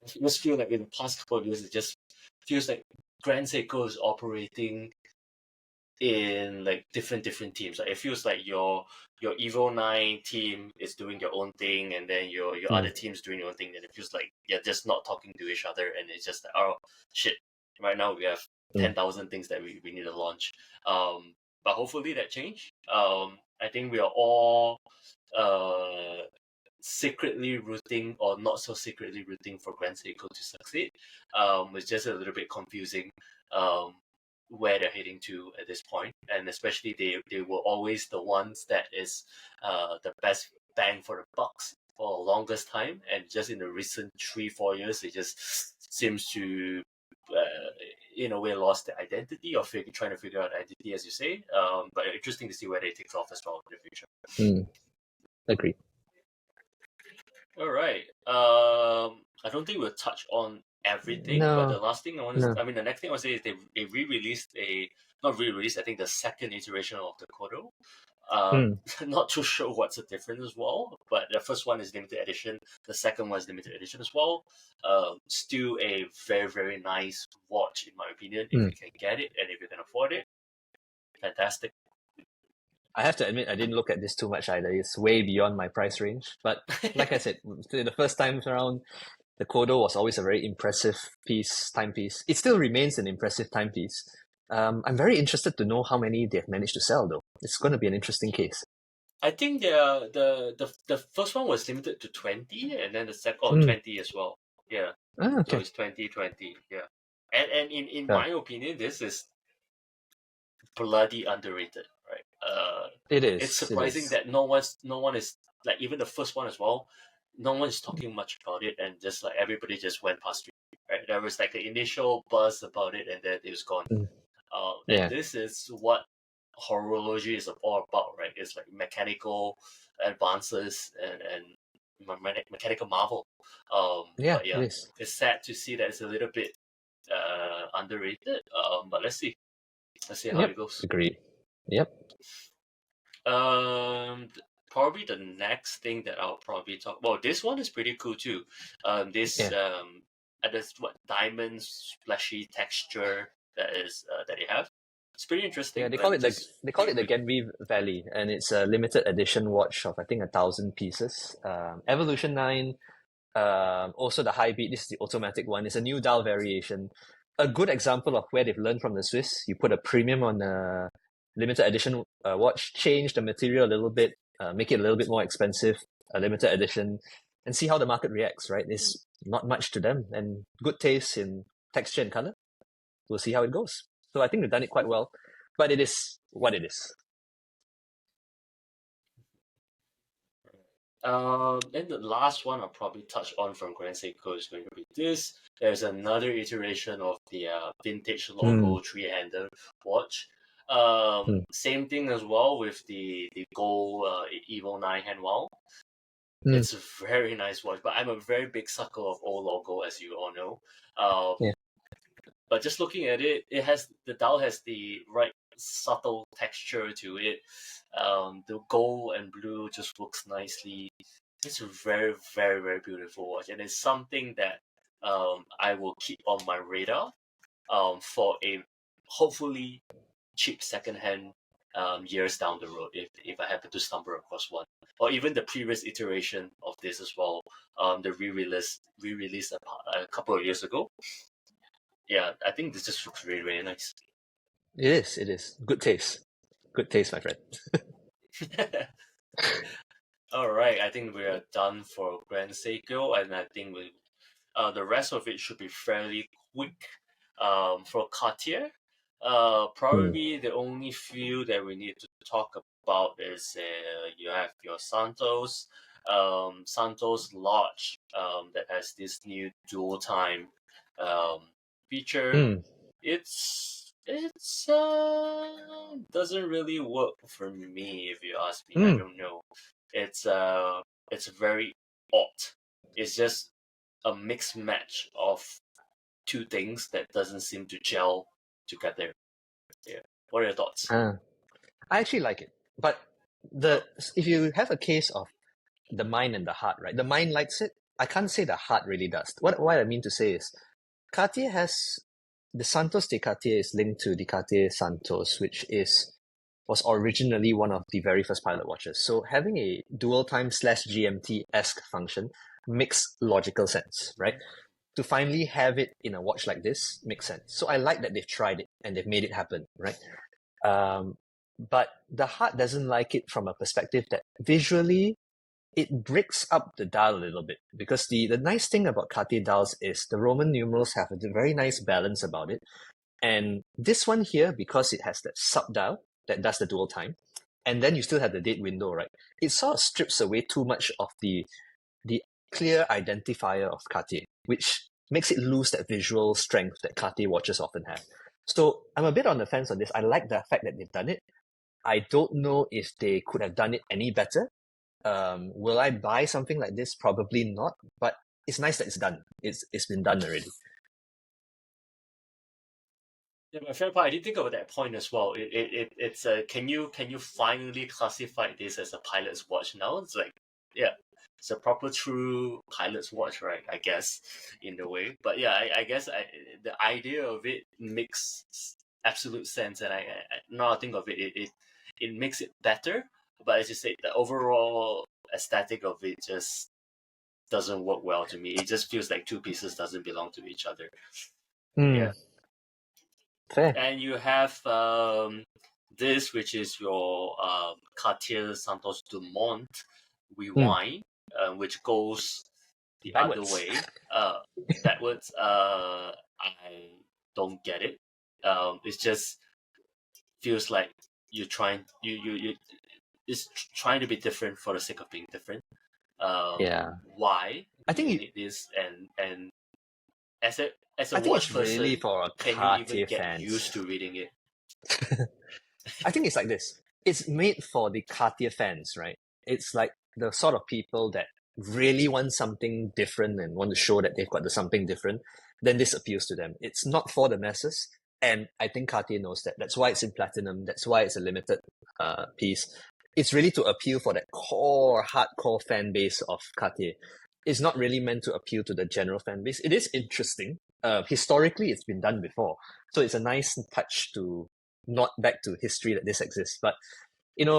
I just feel like in the past couple of years, it just feels like Grand Seiko is operating in like different teams. Like it feels like your Evo 9 team is doing their own thing, and then your other team's doing their own thing, and it feels like you're just not talking to each other, and it's just like, oh shit, right now we have 10,000 things that we need to launch. But hopefully that change. I think we are all secretly rooting or not so secretly rooting for Grand Seiko to succeed. It's just a little bit confusing where they're heading to at this point, and especially they were always the ones that is the best bang for the bucks for the longest time, and just in the recent 3-4 years, it just seems to in a way lost the identity or trying to figure out identity, as you say. But interesting to see where they take off as well in the future. Agree. All right. I don't think we'll touch on everything, but the last thing the next thing I want to say is they re-released not re-released, I think the second iteration of the Kodo. Not too sure what's the difference as well, but the first one is limited edition. The second one is limited edition as well. Still a very, very nice watch, in my opinion, if you can get it and if you can afford it. Fantastic. I have to admit, I didn't look at this too much either. It's way beyond my price range. But like I said, the first time around, the Kodo was always a very impressive timepiece. It still remains an impressive timepiece. I'm very interested to know how many they've managed to sell, though. It's going to be an interesting case. I think the first one was limited to 20, and then the second 20 as well. Yeah. Okay. So it's 2020. Yeah. And in my opinion, this is bloody underrated, right? It is. It's surprising that no one is, like, even the first one as well, no one is talking much about it, and just like everybody just went past it. Right? There was like the initial buzz about it, and then it was gone. And this is what horology is all about, right? It's like mechanical advances and mechanical marvel. But yeah, it is. it's sad to see that it's a little bit underrated. But let's see how it goes. Agreed. Yep. Probably the next thing that I'll probably talk. Well, this one is pretty cool too. This diamond splashy texture that they have. It's pretty interesting. Yeah, they call it the Genvi Valley, and it's a limited edition watch of I think 1,000 pieces. Evolution 9, also the high beat. This is the automatic one. It's a new dial variation. A good example of where they've learned from the Swiss. You put a premium on a limited edition watch, change the material a little bit, make it a little bit more expensive, a limited edition, and see how the market reacts. Right, there's not much to them, and good taste in texture and color. We'll see how it goes. So I think they've done it quite well, but it is what it is. Then the last one I'll probably touch on from Grand Seiko is going to be this. There's another iteration of the vintage logo three-hander watch. Same thing as well with the gold Evo 9 handwell. Mm. It's a very nice watch, but I'm a very big sucker of old logo, as you all know. Yeah. But just looking at it, the dial has the right subtle texture to it. The gold and blue just works nicely. It's a very, very, very beautiful watch, and it's something that I will keep on my radar for a hopefully cheap secondhand years down the road if I happen to stumble across one, or even the previous iteration of this as well. The re-release a couple of years ago. Yeah, I think this just looks really, really nice. It is. It is. Good taste. Good taste, my friend. All right, I think we are done for Grand Seiko, and I think the rest of it should be fairly quick. For Cartier, Mm. probably the only few that we need to talk about is you have your Santos Lodge, that has this new dual time um, feature. Mm. It's doesn't really work for me if you ask me. I Mm. don't know. It's very odd. It's just a mixed match of two things that doesn't seem to gel together. Yeah. What are your thoughts? I actually like it, but the if you have a case of the mind and the heart, right? The mind likes it. I can't say the heart really does. What I mean to say is, Cartier has the Santos de Cartier is linked to the Cartier Santos, which was originally one of the very first pilot watches. So having a dual time slash GMT-esque function makes logical sense, right? To finally have it in a watch like this makes sense. So I like that they've tried it and they've made it happen, right? But the heart doesn't like it from a perspective that visually it breaks up the dial a little bit, because the nice thing about Cartier dials is the Roman numerals have a very nice balance about it. And this one here, because it has that sub dial that does the dual time, and then you still have the date window, right? It sort of strips away too much of the clear identifier of Cartier, which makes it lose that visual strength that Cartier watches often have. So I'm a bit on the fence on this. I like the fact that they've done it. I don't know if they could have done it any better. Will I buy something like this? Probably not, but it's nice that it's done. It's been done already. Yeah, but fair part. I did think about that point as well. It's can you finally classify this as a pilot's watch now? It's like, yeah, it's a proper true pilot's watch, right? I guess in a way. But yeah, I guess the idea of it makes absolute sense, and now I think of it, it makes it better. But as you say, the overall aesthetic of it just doesn't work well to me. It just feels like two pieces doesn't belong to each other. Yeah. Fair. And you have this, which is your Cartier Santos Dumont Rewind, which goes the other Backwards. way, backwards. I don't get it. It just feels like you're trying you it's trying to be different for the sake of being different. Yeah. Why I do think you you, need this? And as a I think watch it's really person, for can you even Cartier get fans. used to reading it? I think it's like this. It's made for the Cartier fans, right? It's like the sort of people that really want something different and want to show that they've got the something different. Then this appeals to them. It's not for the masses, and I think Cartier knows that. That's why it's in platinum. That's why it's a limited piece. It's really to appeal for that core, hardcore fan base of Cartier. It's not really meant to appeal to the general fan base. It is interesting. Historically, it's been done before, so it's a nice touch to not back to history that this exists. But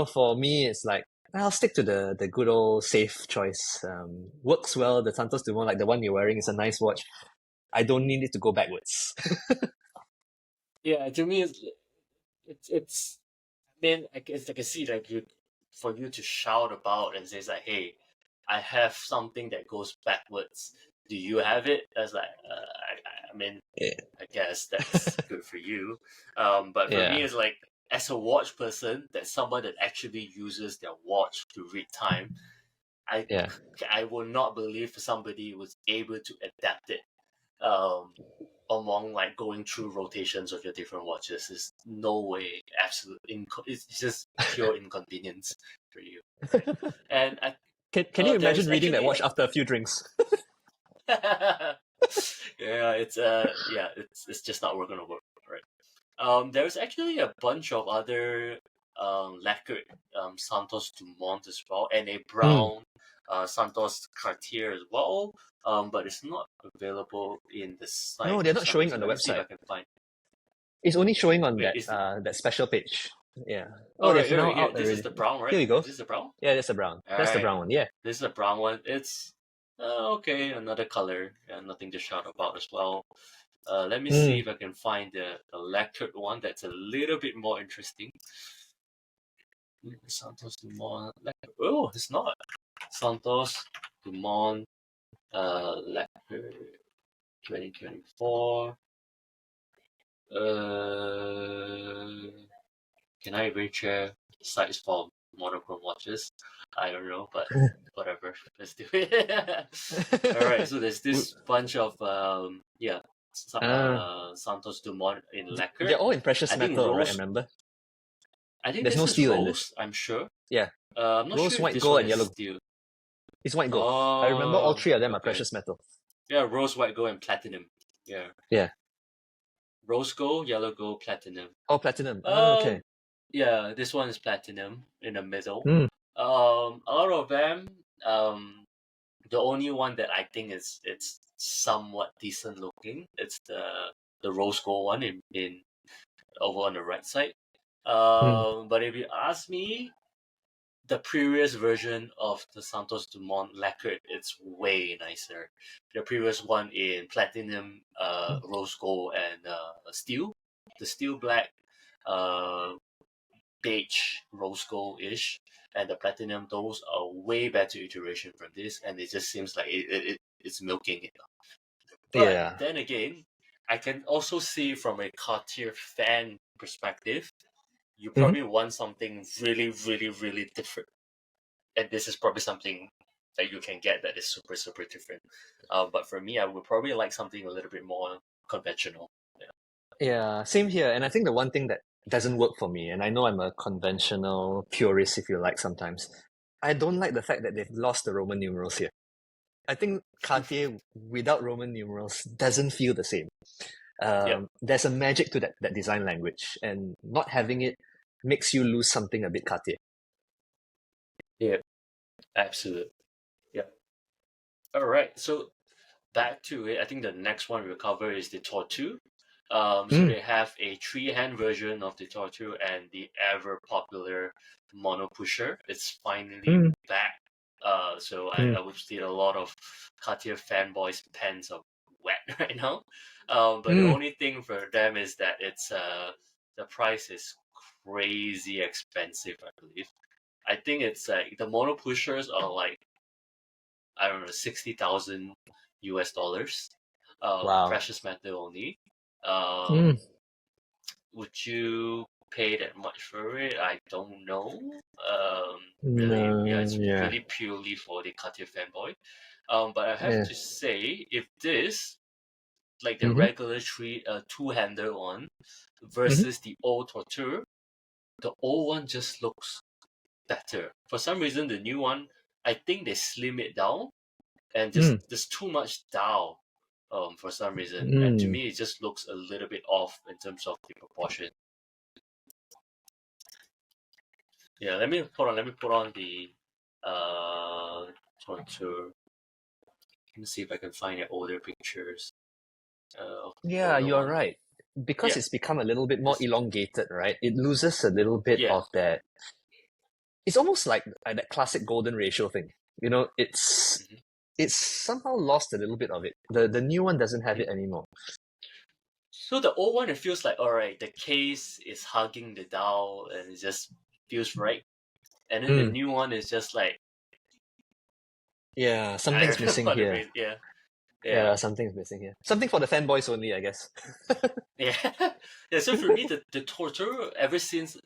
for me, it's like I'll stick to the good old safe choice. Works well. The Santos Dumont, like the one you're wearing, is a nice watch. I don't need it to go backwards. Yeah, to me, it's. I mean, I guess I can see like for you to shout about and say like, "Hey, I have something that goes backwards. Do you have it?" That's like, I mean, Yeah. I guess that's good for you. But for me, Yeah. it's like as a watch person, that's someone that actually uses their watch to read time. I Yeah. I would not believe somebody was able to adapt it. Um, among like going through rotations of your different watches is no way it's just pure inconvenience for you. And Can you imagine There's reading that actually watch after a few drinks? it's just not gonna work, right? There's actually a bunch of other lacquered Santos Dumont as well, and a Mm. brown Santos Cartier as well. But it's not available in the site No, they're for not some showing reason. on the Let me see if website. I can find. It's only showing on Wait, is it? that special page. Yeah. All Oh, right, they've here, now here. out This is already. the brown, Here right? we go. This is the brown. Yeah, that's the brown. All That's the right, brown one. Yeah. this is the brown one. It's okay. Another color. Yeah, nothing to shout about as well. Let me see Mm. if I can find the lacquered one that's a little bit more interesting. Santos Dumont. Oh, it's not. Santos Dumont lacquered 2024. Can I even share sites for monochrome watches? I don't know, but whatever. Let's do it. All right. So there's this bunch of Ah, Santos Dumont in they're lacquer. all in precious I think metal, right? rose. Remember? I think There's this no is steel in this. rose. I'm sure. Yeah. I'm not Rose, sure if white, this gold, one and is yellow. steel. It's white gold. I remember all Oh, three of them are okay. precious metal. Yeah, rose, white gold, and platinum. Yeah, Yeah. rose gold, yellow gold, platinum. Oh, platinum. Ah, okay. Yeah, this one is platinum in the middle. Mm. Out of them, the only one that I think it's somewhat decent looking, it's the rose gold one in over on the right side. Mm. But if you ask me, the previous version of the Santos Dumont lacquered, it's way nicer. The previous one in platinum, rose gold, and steel. The steel black, uh, beige, rose gold ish, and the platinum. Those are way better iteration from this, and it just seems like it's milking it. But Yeah. then again, I can also see from a Cartier fan perspective, you Mhm. probably want something really, really, really different, and this is probably something that you can get that is super, super different. But for me, I would probably like something a little bit more conventional. Yeah. Yeah, same here. And I think the one thing that doesn't work for me, and I know I'm a conventional purist if you like sometimes, I don't like the fact that they've lost the Roman numerals here. I think Cartier without Roman numerals doesn't feel the same. Yeah. There's a magic to that design language, and not having it makes you lose something a bit Cartier. Yeah. Absolutely. Yeah. All right. So back to it. I think the next one we'll cover is the Tortue. So Mm. they have a three-hand version of the Tortue and the ever popular mono pusher. It's finally Mm. back. So Mm. I would say a lot of Cartier fanboys' pens are wet right now. But the Mm. only thing for them is that it's the price is crazy expensive, I believe. I think it's like the mono pushers are like, I don't know, 60,000 US dollars. Wow. Precious metal only. Um, Mm. would you pay that much for it? I don't know. Really, yeah, No, it's yeah. really purely for the Cartier fanboy. But I have Yeah. to say, if this, like the Mm-hmm. regular two-hander one Mm-hmm. versus the old Torture, the old one just looks better. For some reason, the new one, I think they slim it down and just Mm. there's too much dial for some reason, and to Mm. me it just looks a little bit off in terms of the proportion. Yeah, let me put on the Torture. Let me see if I can find the older pictures of the Yeah, older you're one. right. Because Yeah, it's become a little bit more this elongated, right? It loses a little bit yeah. of that. It's almost like that classic golden ratio thing. You know, Mhm, it's somehow lost a little bit of it. The new one doesn't have mhm. it anymore. So the old one, it feels like, all right, the case is hugging the dial and it just feels right, and then the Mm. new one is just like, Yeah, I something's don't know missing what the here. reason. Yeah, Yeah, yeah. something's missing here. Something for the fanboys only, I guess. Yeah, yeah. So for me, the torture ever since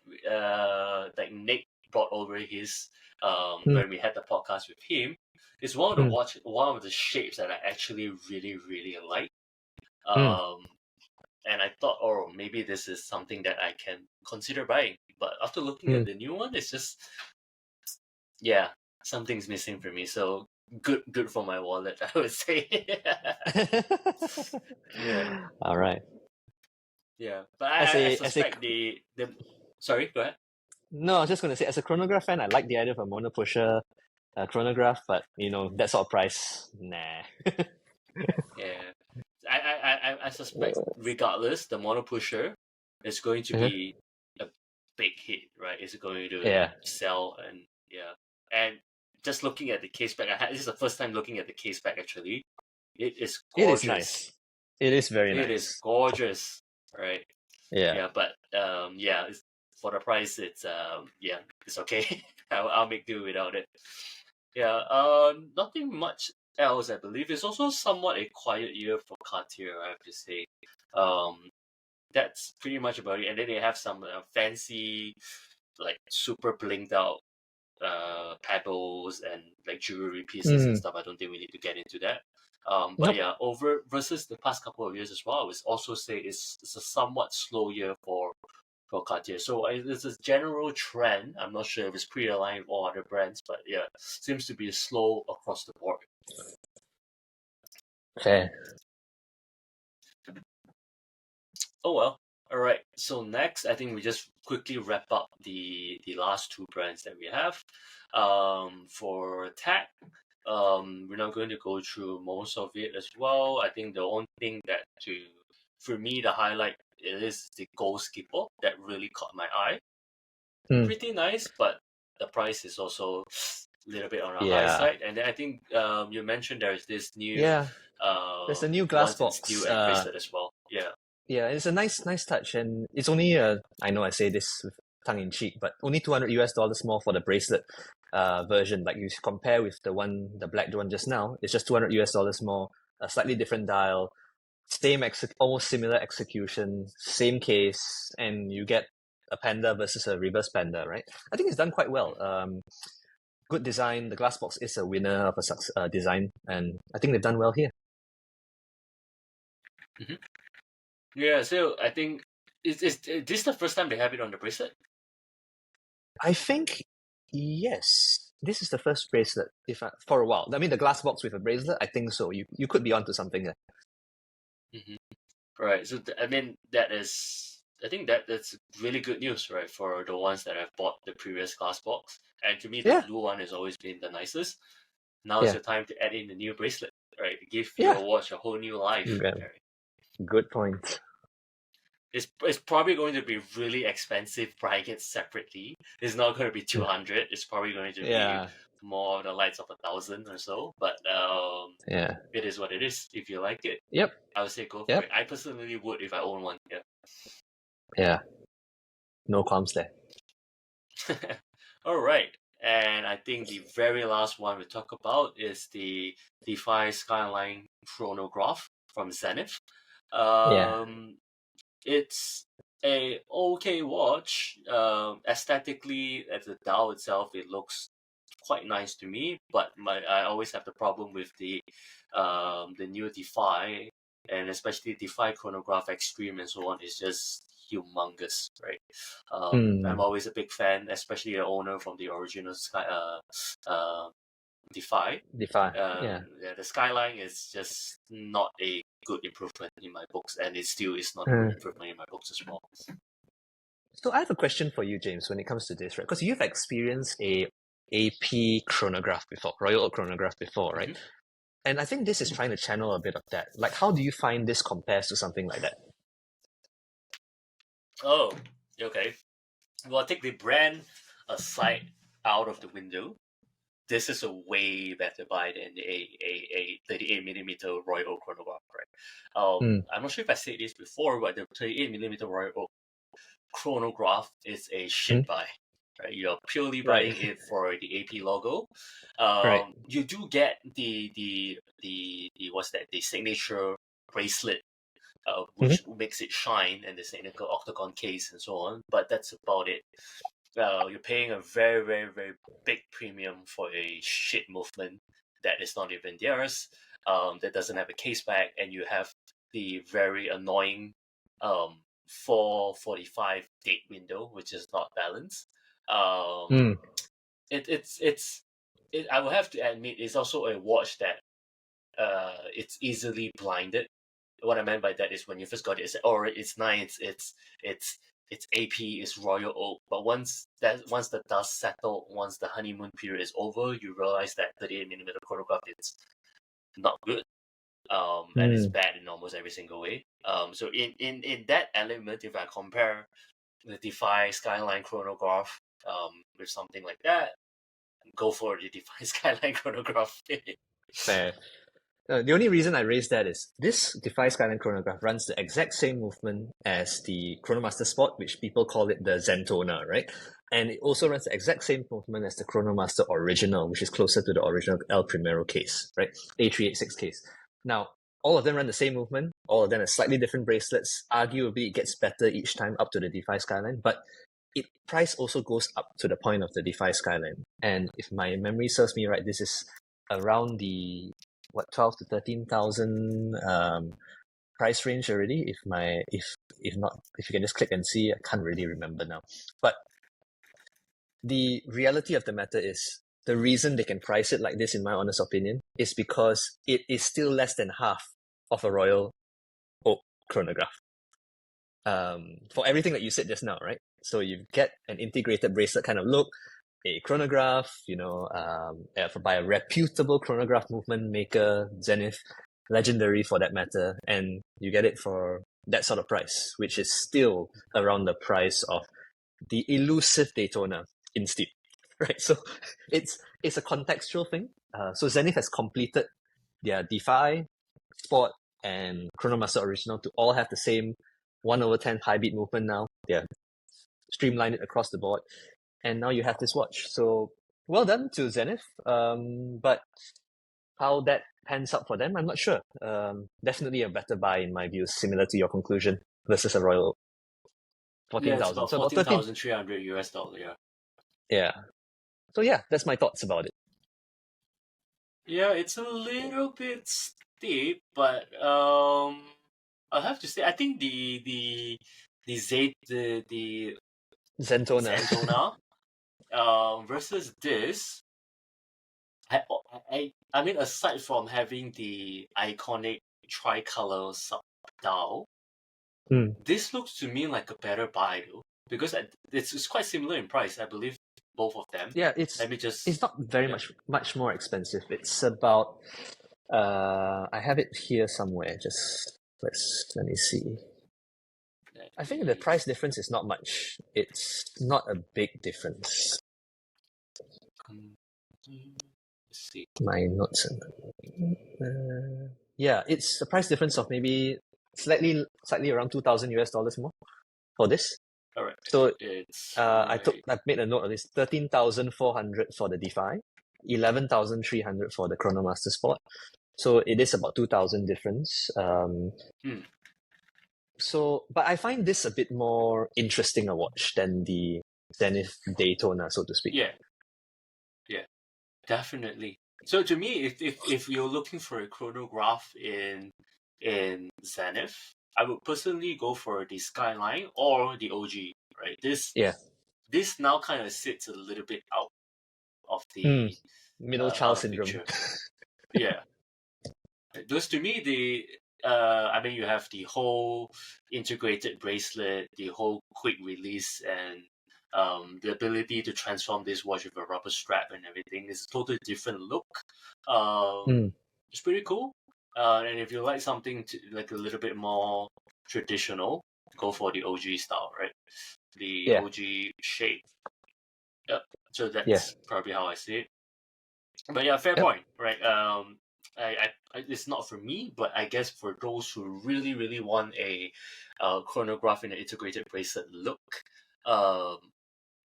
like Nick brought over his Mm. when we had the podcast with him, is Mm. one of the shapes that I actually really really like. Mm. Um, and I thought, oh, maybe this is something that I can consider buying. But after looking at Mm. the new one, it's just, yeah, something's missing for me. So good for my wallet, I would say. Yeah, All right. yeah. But As I a suspect the sorry, go ahead. no, I was just gonna say, as a chronograph fan, I like the idea of a mono pusher chronograph, but that sort of price, nah. Yeah, I suspect regardless, the mono pusher is going to Uh-huh. be a big hit, right? It's going to Yeah, sell, and yeah, and just looking at the case back, this is the first time looking at the case back actually. It is it is gorgeous. nice. It is very It is nice. gorgeous, right? Yeah. Yeah, but yeah, for the price, yeah, it's okay. I'll make do without it. Yeah, nothing much else. I believe it's also somewhat a quiet year for Cartier, I have to say. Um, that's pretty much about it. And then they have some fancy, like super blinged out pebbles and like jewelry pieces and Mm. stuff. I don't think we need to get into that. But Nope. yeah, over versus the past couple of years as well, I would also say it's a somewhat slow year for Cartier. So it's a general trend. I'm not sure if it's pre-aligned with all other brands, but yeah, seems to be slow across the board. Fair. Oh well. All right. So next, I think we just quickly wrap up the last two brands that we have. For tech, we're not going to go through most of it as well. I think the only thing for me, the highlight is the Gold Skipper that really caught my eye. Mm. Pretty nice, but the price is also a little bit on the high Yeah. side. And then I think you mentioned there's this new Yeah. There's a new glass ones in box. steel and bracelet as well. Yeah. Yeah, it's a nice touch, and it's only I know I say this with tongue in cheek, but only $200 more for the bracelet version. Like you compare with the black one just now, it's just $200 more, a slightly different dial, almost similar execution, same case, and you get a panda versus a reverse panda, right? I think it's done quite well. Good design. The glass box is a winner of a design, and I think they've done well here. Mm-hmm. Yeah, so I think is this the first time they have it on the bracelet? I think yes. This is the first bracelet, for a while. I mean, the glass box with a bracelet. I think so. You could be onto something there. Mm-hmm. Right. So I mean, I think that's really good news, right, for the ones that have bought the previous glass box. And to me, the Yeah, blue one has always been the nicest. Now it's yeah, your time to add in the new bracelet, right? Give yeah. your watch a whole new life. Okay. Right? Good point. It's probably going to be really expensive buying it separately. It's not going to be 200. It's probably going to be Yeah, more of the lights of 1,000 or so. But yeah. it is what it is. If you like it, Yep, I would say go for yep. it. I personally would if I own one. Yeah. Yeah. No qualms there. All right. And I think the very last one we talk about is the Defy Skyline chronograph from Zenith. Yeah. It's a okay watch. Aesthetically, at the dial itself, it looks quite nice to me. But I always have the problem with the new Defy, and especially Defy chronograph Extreme and so on. Is just humongous, right? I'm Hmm. always a big fan, especially an owner from the original Defy. Defy. Yeah. Yeah, the Skyline is just not a good improvement in my books, and it still is not a good Hmm. improvement in my books as well. So I have a question for you, James, when it comes to this, right? Because you've experienced a AP chronograph before, Royal Oak chronograph before, right? Mm-hmm. And I think this is trying to channel a bit of that. Like, how do you find this compares to something like that? Oh, okay. Well, take the brand aside out of the window. This is a way better buy than a 38mm Royal Oak chronograph, right? Hmm. I'm not sure if I said this before, but the 38mm Royal Oak chronograph is a shit Hmm. buy. Right, you're purely Right. buying it for the AP logo. Right. You do get the what's that? The signature bracelet, Mhm. which makes it shine, and the signature octagon case and so on. But that's about it. You're paying a very, very, very big premium for a shit movement that is not even theirs. That doesn't have a case back, and you have the very annoying 4:45 date window, which is not balanced. Hmm. It's I will have to admit, it's also a watch that it's easily blinded. What I meant by that is when you first got it, it's oh, it's nice, it's AP, it's Royal Oak. But once the dust settled, once the honeymoon period is over, you realize that 38mm chronograph is not good. And it's bad in almost every single way. So in that element, if I compare the Defy Skyline chronograph with something like that, go for the Defy Skyline chronograph. Fair. The only reason I raised that is this Defy Skyline chronograph runs the exact same movement as the Chronomaster Sport, which people call it the Zentona, right? And it also runs the exact same movement as the Chronomaster Original, which is closer to the original El Primero case, right? A386 case. Now, all of them run the same movement. All of them have slightly different bracelets. Arguably, it gets better each time up to the Defy Skyline, but price also goes up to the point of the Defy Skyline. And if my memory serves me right, this is around the 12 to 13,000 price range already. If you can just click and see, I can't really remember now. But the reality of the matter is, the reason they can price it like this, in my honest opinion, is because it is still less than half of a Royal Oak chronograph. For everything that you said just now, right? So you get an integrated bracelet kind of look, a chronograph, by a reputable chronograph movement maker, Zenith, legendary for that matter, and you get it for that sort of price, which is still around the price of the elusive Daytona instead, right? So it's a contextual thing. So Zenith has completed their Defy, Sport, and Chronomaster Original to all have the same 1/10 high beat movement now. They're streamlined it across the board. And now you have this watch. So well done to Zenith. But how that pans out for them, I'm not sure. Definitely a better buy in my view, similar to your conclusion, versus a Royal 14,000. Yeah, it's about So about 13. $14,300. Yeah. Yeah. So yeah, that's my thoughts about it. Yeah, it's a little bit steep, but I'll have to say I think the Zentona. versus this, I mean, aside from having the iconic tricolor sub-dial, this looks to me like a better buy though, because it's quite similar in price, I believe, both of them. Yeah, it's not very much more expensive. It's about I have it here somewhere. Just let me see. I think the price difference is not much. It's not a big difference. Let's see. My notes. Yeah, it's a price difference of maybe slightly around $2,000 more for this. Correct. So I've made a note of this: 13,400 for the Defy, 11,300 for the Chronomaster Sport. So it is about 2,000 difference. So, but I find this a bit more interesting a watch than the Zenith Daytona, so to speak. Yeah, definitely. So to me, if you're looking for a chronograph in Zenith, I would personally go for the Skyline or the OG. Right, this now kind of sits a little bit out of the middle child syndrome. Yeah, those to me I mean, you have the whole integrated bracelet, the whole quick release, and the ability to transform this watch with a rubber strap and everything is a totally different look. It's pretty cool. And if you like something like a little bit more traditional, go for the OG style, right? The OG shape. Yep. So that's probably how I see it. But yeah, fair point, right? It's not for me, but I guess for those who really, really want a chronograph in an integrated bracelet look,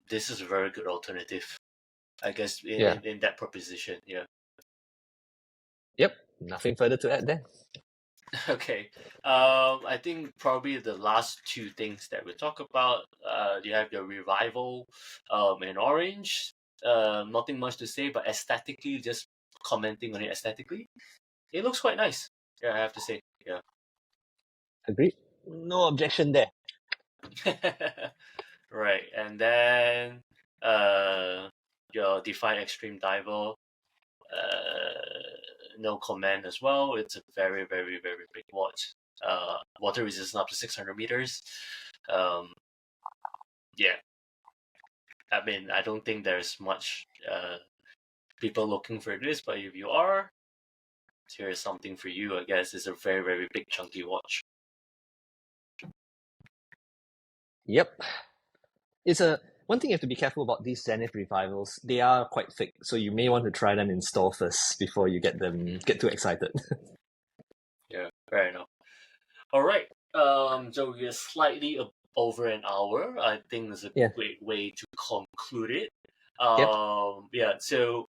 this is a very good alternative, I guess, in that proposition. Yeah. Yep. Nothing further to add there. Okay. I think probably the last two things that we'll talk about, you have the Revival in orange. Nothing much to say, but aesthetically, just commenting on it aesthetically, it looks quite nice. Yeah, I have to say. Yeah. Agreed. No objection there. Right, and then your Defy Extreme Diver. no comment as well. It's a very, very, very big watch. Water resistance up to 600 meters. Yeah, I mean, I don't think there's much people looking for this, but if you are, here's something for you. I guess it's a very, very big chunky watch. Yep. It's a one thing you have to be careful about these Zenith revivals. They are quite thick, so you may want to try them in store first before you get too excited. Yeah, fair enough. All right. So we're slightly over an hour. I think it's a Yeah. great way to conclude it. Yep. Yeah. So,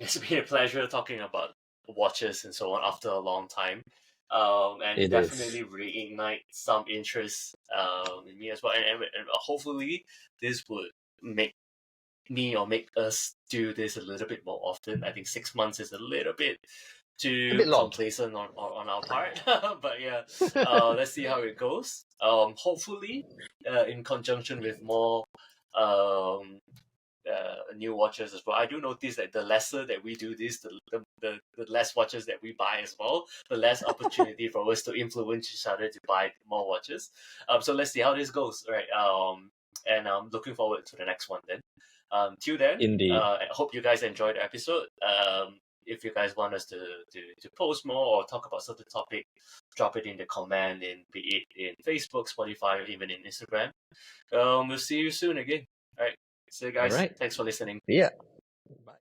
it's been a pleasure talking about watches and so on after a long time. And It is. definitely reignite some interest in me as well. And hopefully this would make me or make us do this a little bit more often. I think 6 months is a little bit too bit long. complacent on our part. But yeah, let's see how it goes. Hopefully, in conjunction with more new watches as well. I do notice that the lesser that we do this, the less watches that we buy as well, the less opportunity for us to influence each other to buy more watches. So let's see how this goes, right? And I'm looking forward to the next one then. Till then, Indeed. I hope you guys enjoyed the episode. If you guys want us to post more or talk about certain topic, drop it in the comment, be it in Facebook, Spotify, or even in Instagram. We'll see you soon again. All right. See you guys. All right. Thanks for listening. Yeah. Bye.